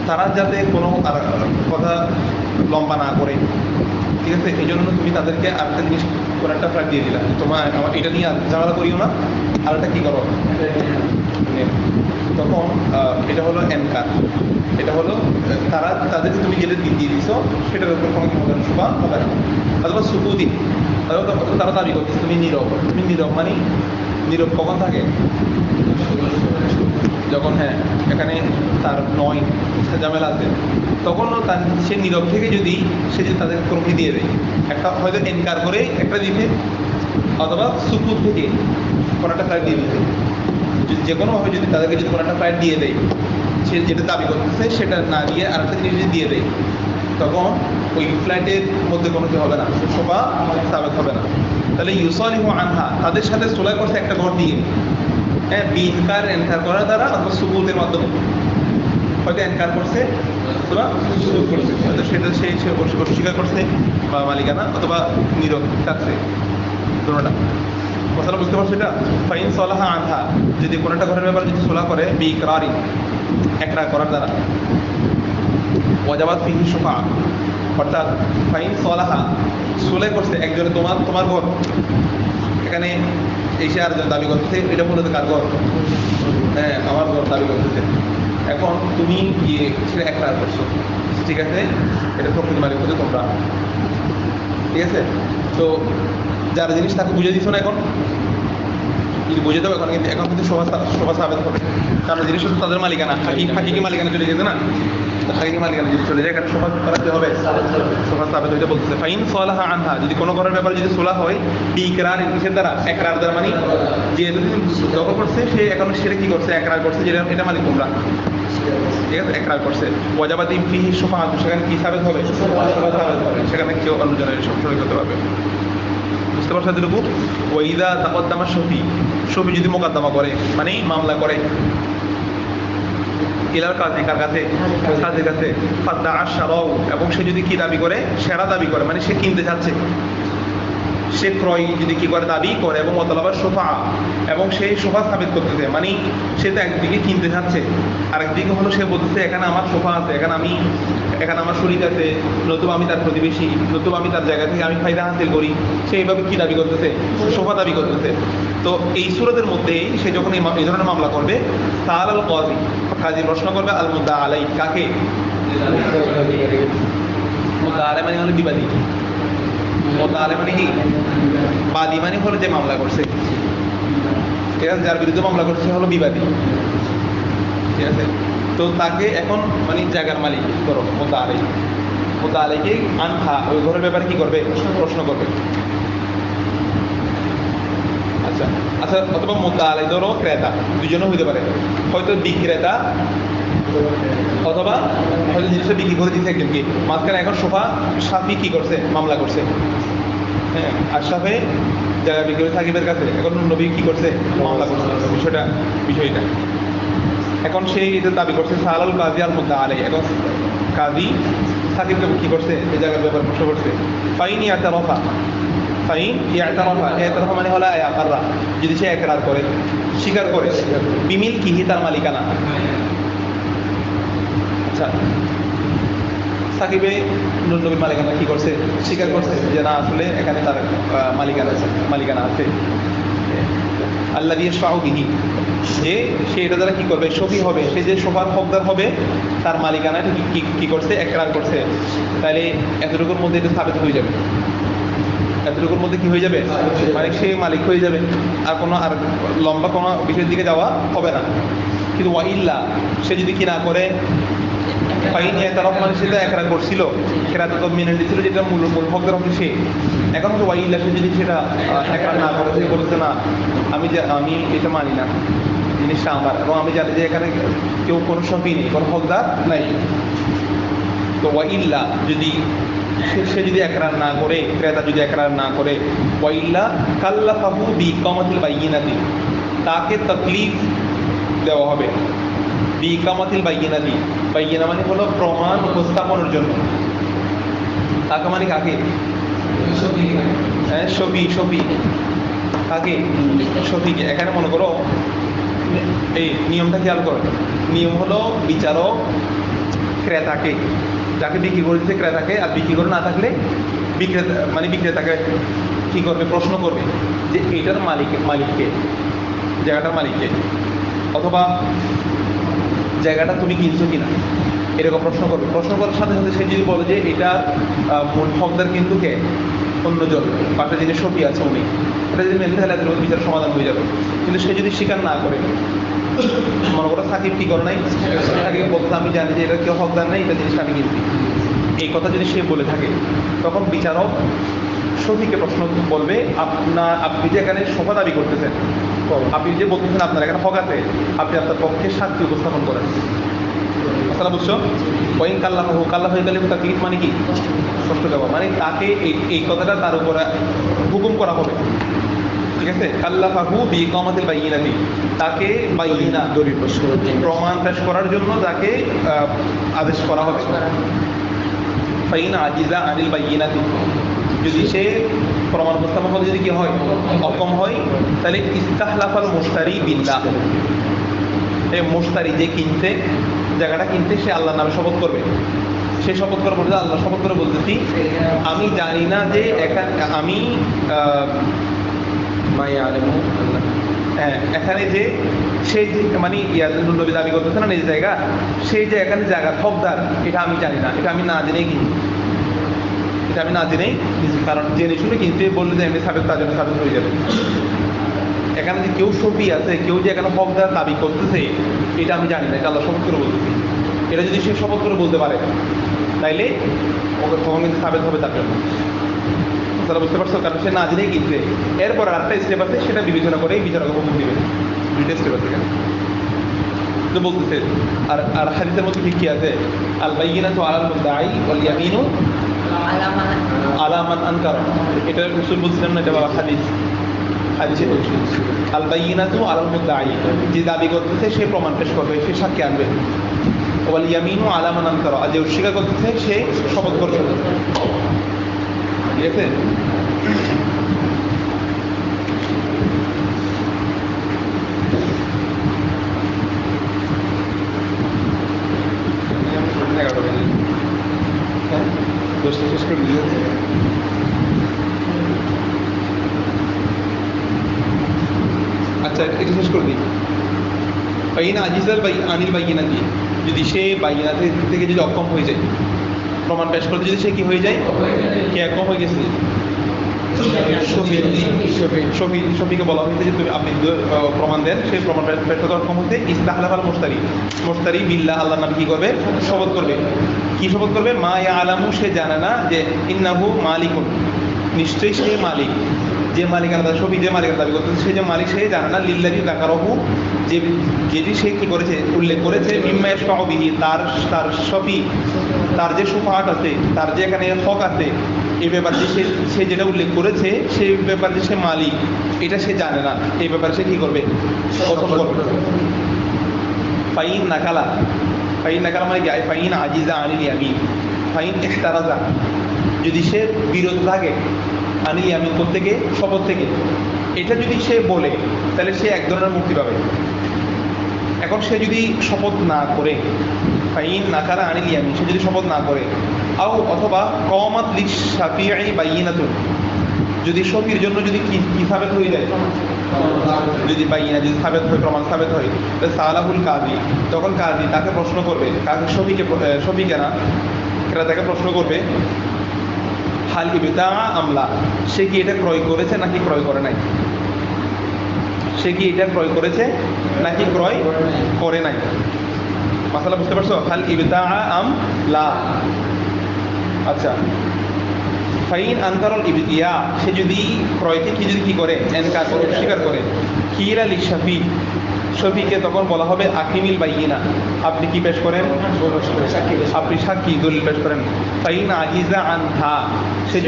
তারা যাতে কোনো কথা লম্বা না করে, ঠিক আছে, এই জন্য তুমি তাদেরকে আরেকটা জিনিস কোনো একটা ফ্ল্যাট দিয়ে দিলা, তোমার আমার এটা নিয়ে ঝামেলা করিও না, আর একটা কী করো, তখন এটা হলো এনকার। এটা হলো তারা তাদেরকে তুমি যেটা দিয়ে দিছো সেটার উপর কোনো কি হবে না, শোভা হবে না। অথবা সুকুদি, তারা দাবি করতেছে তুমি নীরব। তুমি নীরব মানে নীরব কখন থাকে? যখন হ্যাঁ এখানে তার নয় ঝামেলা আছে, তখনও তার সে নীরব থেকে যদি সে যদি তাদের কর্মী দিয়ে দেয়, একটা হয়তো এনকার করে একটা দিতে, অথবা সুকুত থেকে কোনো একটা ফ্লাইট দিয়ে দিতে, যে কোনোভাবে যদি তাদেরকে যদি কোনো একটা ফ্লাইট দিয়ে দেয়, সে যেটা দাবি করতেছে সেটা না দিয়ে আরেকটা জিনিস যদি দিয়ে দেয়, তখন ওই ফ্লাইটের মধ্যে কোনো কি হবে না, শোভা সাবেত হবে না। তাহলে ইউসালিহু আনহা, তাদের সাথে সোলাই করছে একটা ঘর দিয়ে, হ্যাঁ, বিনকার এনকার করার দ্বারা অথবা সুবুতের মাধ্যমে। হয়তো এনকার করছে অথবা সুবুত করছে, হয়তো সেটা সে অস্বীকার করছে বা মালিকানা, অথবা নীরব থাকছে, দুটোটা। কথাটা বুঝতে পারছো? এটা ফাইন সলাহা আনহা, যদি কোনো একটা ঘরের ব্যাপারে যদি সোলা করে বিকরারি, একরার করার দ্বারা, ওয়াজাবাত ফিহি শুফা, অর্থাৎ ফাইন সলাহা, সোলাই করছে একজনে তোমার ঘর, এখানে এসে আরেকজন দাবি করতেছে এটা মূলত কার ঘর? হ্যাঁ, আমার ঘর দাবি করতেছে। এখন তুমি গিয়ে সেটা একরার করছো, ঠিক আছে, এটা প্রকৃতি মালিক হচ্ছে তোমরা, ঠিক আছে। তো যারা জিনিস তাকে বুঝে দিচ্ছ না, এখন যদি বুঝে দেবো এখন কিন্তু শোভা সাবেত হবে, কারণ জিনিসটা তো তাদের মালিকানা, হাকিকি মালিকানা চলে গেছে না, তো হাকিকি মালিকানা যদি চলে যায়, এখানে শোভা করাতে হবে, শোভা সাবেত হইতে বলতেছে। ফাইন সলাহা আনহা, যদি কোনো ঘরের ব্যাপারে যদি সোলা হয় বিকরার, কিসের দ্বারা? একরার দ্বারা, মানে যে দখল করছে সে এখন সেটা কি করছে? একরার করছে, যেটা এটা মালিক তোমরা, ঠিক আছে, একরার করছে। ওয়াজাবাতি ফিহি শোভা, সেখানে কি সাবেত হবে? শোভা সাবেত হবে, সেখানে কেউ অন্যজনের শরিক হতে পারবে। বুঝতে পারছো এতটুকু? ওয়াইদা তাকদ্দামা শফি, শফি যদি মোকদ্দমা করে মানে মামলা করে ইলার কাজী, কার কাছে? কাজীর কাছে। ফাদ্দা আশরাউ, এবং সে যদি কি দাবি করে? সেরা দাবি করে, মানে সে কিনতে চাচ্ছে, সে ক্রয় যদি কি করে? দাবি করে, এবং মতলবার সোফা, এবং সেই সোফা সাবিত করতেছে, মানে সে তো একদিকে কিনতে চাচ্ছে, আরেকদিকে হলো সে বলতেছে এখানে আমার সোফা আছে, এখানে আমার শরীর আছে, নতুবা আমি তার প্রতিবেশী, নতুবা আমি তার জায়গা থেকে আমি ফায়দা হাসিল করি, সে এইভাবে কি দাবি করতেছে? সোফা দাবি করতেছে। তো এই সুরতের মধ্যেই সে যখন এই ধরনের মামলা করবে, তাহলে আল কাজী, কাজী প্রশ্ন করবে আল মুদ্দা আলাই, কাকে? মুদ্দা আলাই মানে হলো বিবাদী, মুদ্দা আলাই মানে কি? বাদী মানে হলো যে মামলা করছে, ঠিক আছে, যার বিরুদ্ধে মামলা করছে হলো বিবাদী, ঠিক আছে। তো তাকে এখন মানে জায়গার মালিক করো মুদ্দা আলাই, মুদ্দা আলাইকে আনহা, ওই ঘরের ব্যাপারে কি করবে? প্রশ্ন করবে। আচ্ছা আচ্ছা, অথবা মুদ্দা আলাই ধরো ক্রেতা, দুজনও হইতে পারে, হয়তো বিক্রেতা অথবা হয়তো জিনিসটা বিক্রি করে দিচ্ছে একজনকে, মাঝখানে এখন সোফা সাফি কি করছে? মামলা করছে, হ্যাঁ, আশরাফে জায়গা বিক্রি করে সাকিবের কাছে, এখন নবী কি করছে? মামলা করছে, বিষয়টা এখন সেই এটা দাবি করছে সালাল কাজী আল মুদ্দা আলাই, এখন কাজী সাকিবকে কি করছে? এই জায়গার ব্যাপারে প্রশ্ন করছে। ফাইন ইয়াতারাফা, ফাইন ইয়াতারাফা, ইয়াতারাফা মানে হলো ইয়াকাররা, যদি সে একরার করে, স্বীকার করে, বিমিল কিহি, তার মালিকানা। আচ্ছা, সাকিবে নবীর মালিকানা কি করছে? স্বীকার করছে যে না, আসলে এখানে তার মালিকানা আছে। আল্লাহ দিয়ে শাহবিহি, যে সে এটা দ্বারা কি করবে? শফি হবে, সে যে সোফার হকদার হবে, তার মালিকানা কি করছে? একরার করছে। তাহলে এতটুকুর মধ্যে এটা সাবিত হয়ে যাবে, এতটুকুর মধ্যে কি হয়ে যাবে? মানে সে মালিক হয়ে যাবে, আর লম্বা কোনো বিষয়ের দিকে যাওয়া হবে না। কিন্তু ওয়াইল্লা, সে যদি কি না করে, ফাইন ইয়াতারাফা মানে সেটা একরার করছিল, সেটা তো মেনে নিয়েছিল যেটা মূল হকদার হচ্ছে সে। এখন তো ওয়াইল্লা, সে যদি সেটা একরার না করে, সে বলছে না, আমি এটা মানি না, জিনিসটা আমার, এবং আমি জানি যে এখানে কেউ কোনো শফি নেই, কোনো হকদার নাই। তো ওয়াইল্লা, যদি সে যদি একরার না করে, ক্রেতা যদি একরার না করে, ওয়াইল্লা কাল্লাফাহু বিইকামাতিল বাইয়িনাতি, তাকে তাকলিফ দেওয়া হবে বিইকামাতিল বাইয়িনাতি। বাইয়িনা মানে হলো প্রমাণ উপস্থাপনের জন্য, তাকা মানে কাকে? হ্যাঁ, শফি কাকে? শফিকে। এখানে মনে করো এই নিয়মটা খেয়াল করো। নিয়ম হলো বিচারক ক্রেতাকে, যাকে বিক্রি করেছে ক্রেতাকে, আর বিক্রি করে না থাকলে বিক্রেতাকে কি করবে? প্রশ্ন করবে যে এটার মালিককে, জায়গাটার মালিককে, অথবা জায়গাটা তুমি কিনছো কিনা, এরকম প্রশ্ন করবে। প্রশ্ন করার সাথে সাথে সে যদি বলে যে এটা মূল হকদার কিন্তু কে? অন্যজন, পাশে যিনি সফি আছে উনি, এটা যদি মেনে তাহলে এদের বিচার সমাধান হয়ে যাবে। কিন্তু সে যদি স্বীকার না করে, মনে করো সাকিব কি করে নাই, সাকিব বলতে আমি জানি যে এটা কেউ হকদার নেই, এটা জিনিসটা আমি কিনছি, এই কথা যদি সে বলে থাকে, তখন বিচারক সফিকে প্রশ্ন বলবে আপনি যে এখানে শোভা দাবি করতেছেন, আপনি যে বলতেছেন আপনার এখানে হক আছে, আপনি আপনার পক্ষে সাক্ষী উপস্থাপন করেন। কথা বুঝছো? ওয়াইন কাল্লা হয়ে গেলে তাকলিফ মানে কি? কষ্ট দেওয়া, মানে তাকে এই কথাটা তার উপরে হুকুম করা হবে। ঠিক আছে? কাল্লাফাহু বিইকামাতিল বাইয়িনাতি, তাকে বাইয়িনা দলিল পেশ করার জন্য। প্রমাণ পেশ করার জন্য তাকে আদেশ করা হবে। ফাইন আজিজা আনিল বাইয়িনাতি, যদি সে প্রমাণ উপস্থাপন করতে যদি কি হয়, অক্ষম হয়, তাহলে ইস্তাহলাফাল মুশতারি বিল্লাহ, এই মুশতারি যে কিনতে, জায়গাটা কিনতে, সে আল্লাহর নামে শপথ করবে। সে শপথ করার পরে আল্লাহ শপথ করে বলতেছি আমি জানি না যে আমি এখানে যে সেই মানে ইয়াজুল নবী দাবি করতেছে না নিজ জায়গা, সেই যে এখানে জায়গা হকদার, এটা আমি জানি না, এটা আমি না জেনেই কিনি, এটা আমি না জেনেই, কারণ জেনে শুনে কিনতে বললে যে এমনি সাবেক তার জন্য সাবেক হয়ে যাবে। এখানে যে কেউ সফি আছে, কেউ যে এখানে হকদার দাবি করতেছে, এটা আমি জানি না, এটা আল্লাহ শপথ করে বলতেছি। এটা যদি সে শপথ করে বলতে পারে, তাইলে তখন কিন্তু সাবেক হবে তার জন্য। তারা বুঝতে পারছো? কারণ সে না জেনেই কিনছে। এরপর আরেকটা স্টেপ আছে, সেটা বিবেচনা করেই বিচারক হুকুম দিবে। দুইটা স্টেপ আছে এখানে। তো বলতেছে আর হাদিসের মধ্যে ঠিক কি আছে? আল বাইয়িনাতু আলাল মুদ্দাঈ ওয়াল ইয়ামিনু আলা মান আনকার। এটা উসুল বলছিলাম না, এটা হাদিসের উসুল। আল বাইয়িনাতু আলাল মুদ্দাঈ, যে দাবি করতেছে সে প্রমাণ পেশ করবে, সে সাক্ষী আনবে। ওয়াল ইয়ামিনু আলা মান আনকার, আর যে অস্বীকার করতেছে সে শপথ করবে। ঠিক আছে? দোষটা শেষ করে দিয়ে আচ্ছা, এটা শেষ করে দিই। বাইনা আজিজাল আনিল বাইয়িনাতি, যদি সে বাইয়িনাতি থেকে যদি অক্ষম হয়ে যায়, প্রমাণ পেশ করতে যদি সে কি হয়ে যায়, কে অক্ষম হয়ে গেছে, শফিকে বলা হয়েছে যে তুমি আপনি প্রমাণ দেন, সেই প্রমাণ পেশ করতে অক্ষম হতে ইস্তাহলাফাল মুশতারি বিল্লাহ, আল্লাহর নামে কি করবে? শপথ করবে। কি শপথ করবে? মা ইয়ালামু, সে জানে না যে ইন্নাহু মালিকুন, নিশ্চয়ই সে মালিক, যে মালিকানা শফি যে মালিকানা দাবি করতেছে সে যে মালিক, সে জানে না লিল্লাহি যাকারাহু, যে যেটি সে কি করেছে, উল্লেখ করেছে, মিম্মা ইয়াশফাউ বিহি, তার শফি, তার যে সুফাহাত আছে, তার যে এখানে হক আছে, এই ব্যাপারে যে সে যেটা উল্লেখ করেছে, সেই ব্যাপারে যে সে মালিক, এটা সে জানে না। এই ব্যাপারে সে কি করবে? কথন করবে। ফাইন নাকালা মানে কি? ফাইন আজিজা আনিল ইয়ামিন, ফাইন ইহতারাজা, যদি সে বিরত থাকে আনিল ইয়ামিন থেকে, শপথ থেকে, এটা যদি সে বলে, তাহলে সে এক ধরনের মুক্তি পাবে। এখন সে যদি শপথ না করে, ফাইন নাকালা আনিল ইয়ামিন, সে যদি শপথ না করে, অথবা কওমাত লিশ-শাফিঈ বাইয়িনাতুন, যদি শফির জন্য যদি কি সাবেত হয়ে যায়, যদি বাইয়িনা যদি সাবেত হয়, প্রমাণ সাবেত হয়, তাহলে সালাহুল কাযী, তখন কাজী তাকে প্রশ্ন করবে, কাকে? শফিকে না, তাকে প্রশ্ন করবে হাল ইবতা আমলা, সে কি এটা ক্রয় করেছে নাকি ক্রয় করে নাই, সে কি এটা ক্রয় করেছে নাকি ক্রয় করে নাই। মাসালা বুঝতে পারছো? হাল ইবতা আম লা। আচ্ছা, ফাইন আনকারুল ইবতিয়া, সে যদি ক্রয়কে কি করে, এনকার করে, অস্বীকার করে, কিলা লিশফি, শফিকে তখন বলা হবে আকিমিল বাইয়িনা, আপনি কি পেশ করেন? আপনি সাক্ষী, দলিল পেশ করেন। ফাইন আজিজা আনহা, সে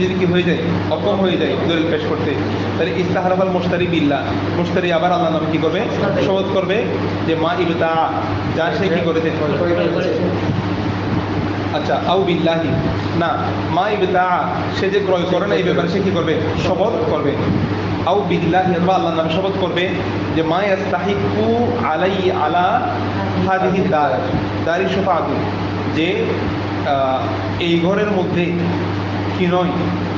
যদি কি হয়ে যায়, অক্ষম হয়ে যায় দলিল পেশ করতে, তাহলে ইস্তাহলাফাল মুশতারি বিল্লাহ, মুশতারি আবার আল্লাহর নামে কি করবে? শপথ করবে যে মা ইবতা, যা সে কি করেছে, আচ্ছা, আউ বিল্লাহি, না, মা ইবতা, সে যে ক্রয় করে না এই ব্যাপারে সে কি করবে? শপথ করবে। আউ বিল্লাহি, অথবা আল্লাহর নামে শপথ করবে যে মা ইয়াস্তাহিকু আলাই আলা হাদিহি দার, দারি শাফাআতু, যে এই ঘরের মধ্যে কি নয়,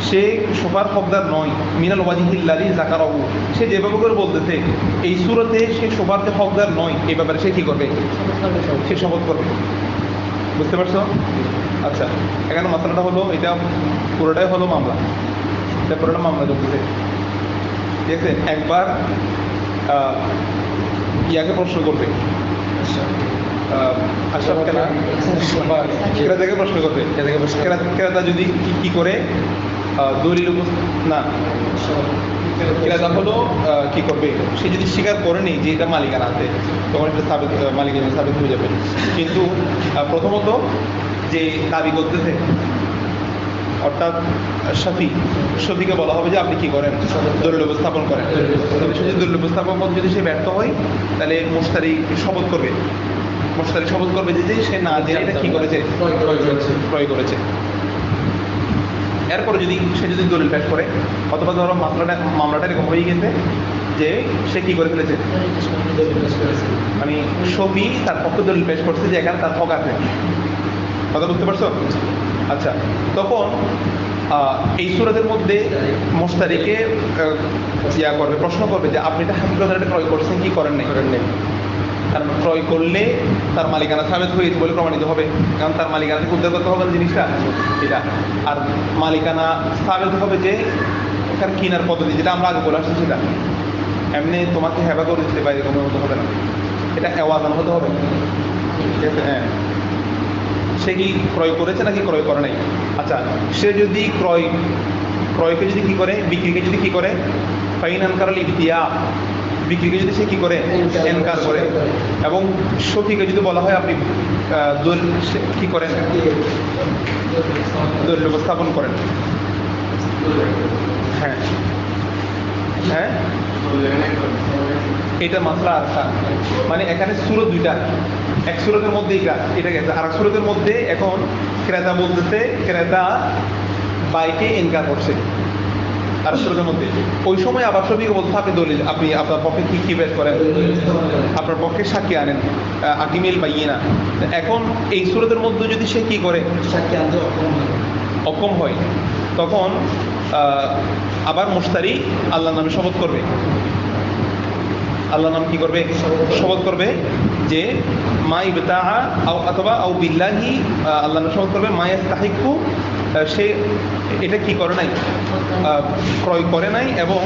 সে শোফার হকদার নয়, মিনাল ওয়াজিহিল্লাযী যাকারাহু, সে যেভাবে করে বলতেছে এই সূরাতে সে শোফারতে হকদার নয়, এই ব্যাপারে সে কি করবে? সে শপথ করবে। বুঝতে পারছো? আচ্ছা, এখানে মামলাটা হলো, এটা পুরোটাই হলো মামলা, এটা পুরোটা মামলা চলতেছে, ঠিক আছে? একবার ইয়াকে প্রশ্ন করবে, আশরাফ কেনা ক্রেতাকে প্রশ্ন করবে, ক্রেতা যদি কি করে দলিল না, ক্রেতা হলো কি করবে, সে যদি স্বীকার করেনি যে এটা মালিকানা আছে, তখন এটা সাবেক মালিকানা সাবেক হয়ে যাবে। কিন্তু প্রথমত যে দাবি করতেছে, অর্থাৎ শফিকে বলা হবে যে আপনি কি করেন? দলিল উপস্থাপন করেন। তবে সে যদি দলিল উপস্থাপন করতে যদি সে ব্যর্থ হয়, তাহলে মুশতারি শপথ করবে, যে সে না জেনে এটা কি করেছে? ক্রয় করেছে। এরপরে সে যদি দলিল পেশ করে, অথবা ধরো মামলাটা এরকম হয়ে গেছে যে সে কি করে ফেলেছে, মানে শফি তার পক্ষে দলিল পেশ করছে যে এখানে তার হক আছে। কথা বুঝতে পারছো? আচ্ছা, তখন এই সূরাতের মধ্যে মুশতারিকে প্রশ্ন করবে যে আপনি এটা হাকিকতান এটা ক্রয় করছেন কি করেন নাই? কারণ ক্রয় করলে তার মালিকানা সাবেত হয়েছে বলে প্রমাণিত হবে, কারণ তার মালিকানা থেকে উদ্ধার করতে হবে না জিনিসটা, এটা। আর মালিকানা সাবেত হবে যে এখানে কিনার পদ্ধতি, যেটা আমরা আগে বলে আসছি, সেটা এমনি তোমাকে হেবা করে দিতে বাইরে কোনো মতো হবে না, এটা এওয়াজান হতে হবে, ঠিক আছে? হ্যাঁ, সে কি ক্রয় করেছে নাকি ক্রয় করে নাই? আচ্ছা, সে যদি ক্রয়কে যদি কি করে, বিক্রিকে যদি কি করে, ফাইন আনকারাল ইবতিয়া, বিক্রিকে যদি সে কি করে, এনকার করে, এবং শফিকে যদি বলা হয় আপনি কি করেন, দলিল উপস্থাপন করেন। হ্যাঁ হ্যাঁ, এটা মাসলা আরফা, মানে এখানে সূরা দুইটা, এক সূরাতের মধ্যে এটা গেছে, আর এক সূরাতের মধ্যে এখন ক্রেতা বলতেছে, ক্রেতা বাইকে ইনকার করছে আর সূরাতের মধ্যে। ওই সময় আবার সফিকে বলতে আপনি দলিল, আপনি আপনার পক্ষে কি বের করেন, আপনার পক্ষে সাক্ষী আনেন, আকিমিল বাইয়িনা। এখন এই সূরাতের মধ্যে যদি সে কি করে, সাক্ষী আনতে অক্ষম হয়, তখন আবার মুশতারি আল্লাহর নামে শপথ করবে। আল্লাহর নাম কি করবে? শপথ করবে যে মা ইবতাআ অথবা আউ বিল্লাহি, আল্লাহর নামে শপথ করবে মা ইয়াস্তাহিকু, সে এটা কি করে নাই, ক্রয় করে নাই, এবং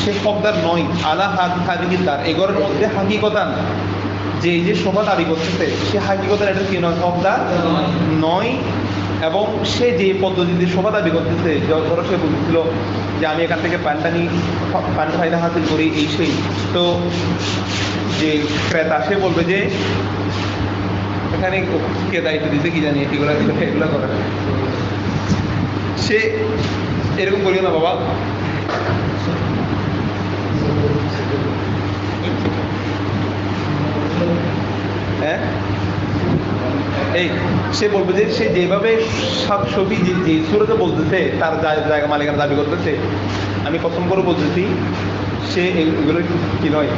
সে হকদার নয় আলা হাদিহি দার, এগরের মধ্যে হাকিকতান যে এই যে শোভা দাবি করতেছে সে হাকিকতান এটা কি নয়, হকদার নয়। এবং সে যে পদ্ধতিতে শোভা দাবি করতেছে, ধরো সে বলছিল যে আমি এখান থেকে পান ফায়দা হাসিল করি, এই সেই, তো যে ক্রেতা সে বলবে যে এখানে কে দায়িত্ব দিতে কি জানি, এগুলো করে না, সে এরকম করিও না বাবা। হ্যাঁ, এই সে বলবে যে সে যেভাবে ছবি যে সুরতে বলতেছে তার জায়গা মালিকানা দাবি করতেছে, আমি কসম করে বলতেছি সে এগুলো কি নয়,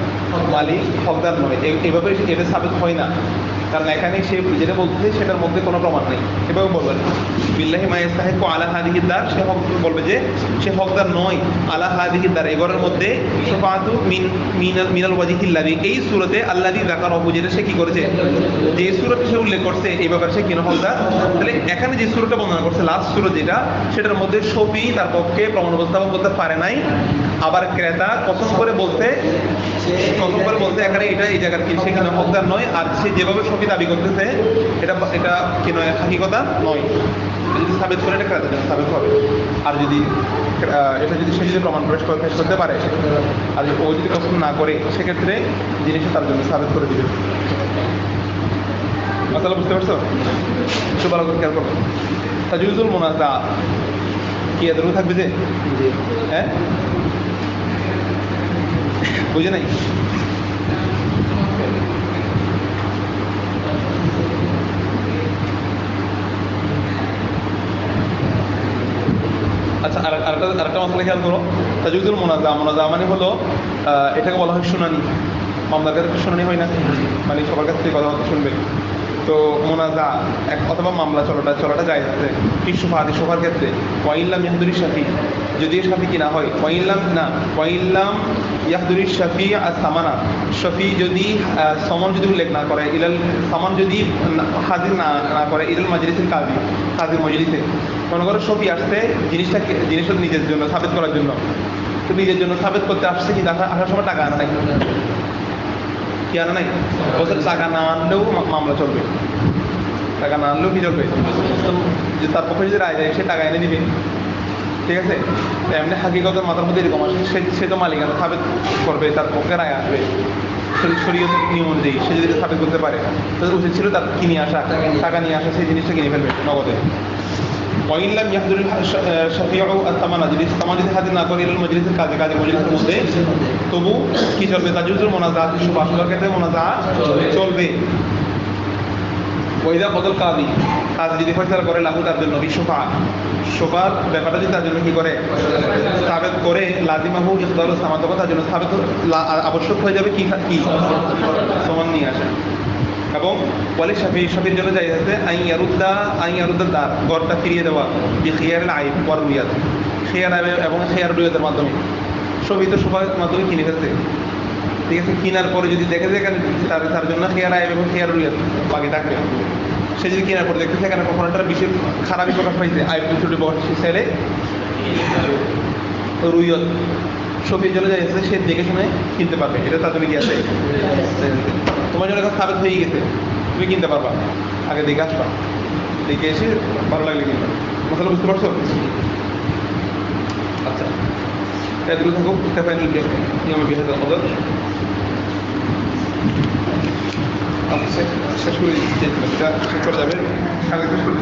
মালিক হকদার নয়, এভাবে এটা সাবেত হয় না। কারণ এখানে সে যেটা বলতেছে সেটার মধ্যে কোনো প্রমাণ নেই। এভাবে বলবে বিল্লাহি মা ইয়াস্তাহিকু আলা হাদিহি দার, সে বলবে যে সে হকদার নয় আলা হাদিহি দার, এগরের মধ্যে শাফাআতু মিনাল ওয়াজিহিল্লাযী, এই সূরাতে আল্লাযী যাকারাহু, যেটা সে কি করেছে, যে সূরাতে সে উল্লেখ করছে এই ব্যাপারে সে কিনা হকদার। তাহলে এখানে যে সূরাটা বর্ণনা করছে লাস্ট সূরা যেটা, সেটার মধ্যে শফি তার পক্ষে প্রমাণ উপস্থাপন করতে পারে নাই। আবার ক্রেতা কসম করে বলতে এখানে এটা এই জায়গার কি, সেখানে হকদার নয়। আর সে যেভাবে শফি দাবি করতেছে এটা কি নয়, হাকিকতা নয়। যদি সাবেত করে এটা ক্রেতা যেন সাবেত হবে। আর যদি এটা যদি সে যদি প্রমাণ পেশ করতে পারে, আর ও যদি কসম না করে, সেক্ষেত্রে জিনিসটা তার জন্য সাবেত করে দিবে। মাসালা বুঝতে পারছো? একটু ভালো করে খেয়াল করবো। তাজুজুল মুনাজা কি এতটুকু থাকবে যে, হ্যাঁ বুঝে নাই? আচ্ছা আরেকটা মশলা খেয়াল করো, তাজুজুল মোনাজা। মোনাজা মানে হলো এটাকে বলা হয় শুনানি। মামলার কাছে শুনানি হয় না, মানে সবার কাছ থেকে কথাবার্তা শুনবে। তো মোনাজা অথবা মামলা চলাটা যায় আছে কি সোফার ক্ষেত্রে ওয়াইল্লাম ইয়াহদুরি শাফি, যদি শাফি কি না হয়, ওয়াইল্লাম ইয়াহদুরি শাফি আর সামানা, শাফি যদি সমন যদি উল্লেখ না করে, ইলাল সামান যদি হাজির না করে ইলাল মাজলিসিল কাজী মজলিসে, মনে করো শফি আসছে জিনিসটা নিজের জন্য সাবেত করার জন্য, তো নিজের জন্য সাবেত করতে আসছে, কিন্তু আসার সময় টাকা আনা নাই, কি আনা নাই, বলছে টাকা না আনলেও মামলা চলবে, টাকা না আনলেও কি চলবে, যে তার পক্ষে যদি রায় দেয় সে টাকা এনে দিবে, ঠিক আছে। এমনি হাকিগতের মাথার মধ্যে এরকম আসে, সে তো মালিকানা সাবেত করবে, তার পক্ষে রায় আসবে শরীয়তের নিয়ম অনুযায়ী, সে যদি সাবেত করতে পারে তাদের উচিত ছিল তার কিনে আসা, টাকা নিয়ে আসা, সেই জিনিসটা কিনে ফেলবে নগদে। ওয়াইল্লাম ইয়াহদুরুল শাফিউ আত-তামানা, যদি তামান যদি হাজির না করে ইলাল মাজলিসিল কাজী মজলিসের মধ্যে, তবু কি চলবে, তাজুজুল মোনাজাত, সুফার ক্ষেত্রে মোনাজাত চলবে। ওয়াইদা বদল কাজী যদি ফয়সালা করে লাহু তার জন্য সোফার ব্যাপারটা যদি তার জন্য কি করে সাবেত করে, লাজিমাহু ইখদারু সামান, তখন তার জন্য সাবেত আবশ্যক হয়ে যাবে কি সমান নিয়ে আসা। এবং বলে শাফির জন্য যাই আছে আইয়ারুদ্দা দার, ঘরটা ফিরিয়ে দেওয়া, খিয়ারের আইব ওয়ার রুয়াত, খিয়ার আইব এবং খিয়ার রুয়াতের মাধ্যমে। সবই তো সোফার মাধ্যমে কিনে ফেলছে, ঠিক আছে। কেনার পরে যদি দেখে যে তার জন্য খিয়ার আইব এবং খিয়ার রুয়াত বাকি থাকবে, সে যদি কেনার পরে দেখতেছে এখানে কখনোটা বিশেষ খারাপই প্রকাশ পাইছে, আইব ছুটি ছেলে রুইয়ত, সফির জন্য যাই আছে সে দেখে শুনে কিনতে পারবে, এটা তার জন্য কি আছে, তোমার জন্য এখন সাবেত হয়ে গেছে, তুমি কিনতে পারবা, আগে দেখে আসবা, দেখে এসে ভালো লাগলে কিনবা। মশলা বুঝতে পারছো? আচ্ছা, এগুলো থাকুক নিয়মে বিহার আমাদের শেষ করে শেষ করা যাবে, আগে শেষ করে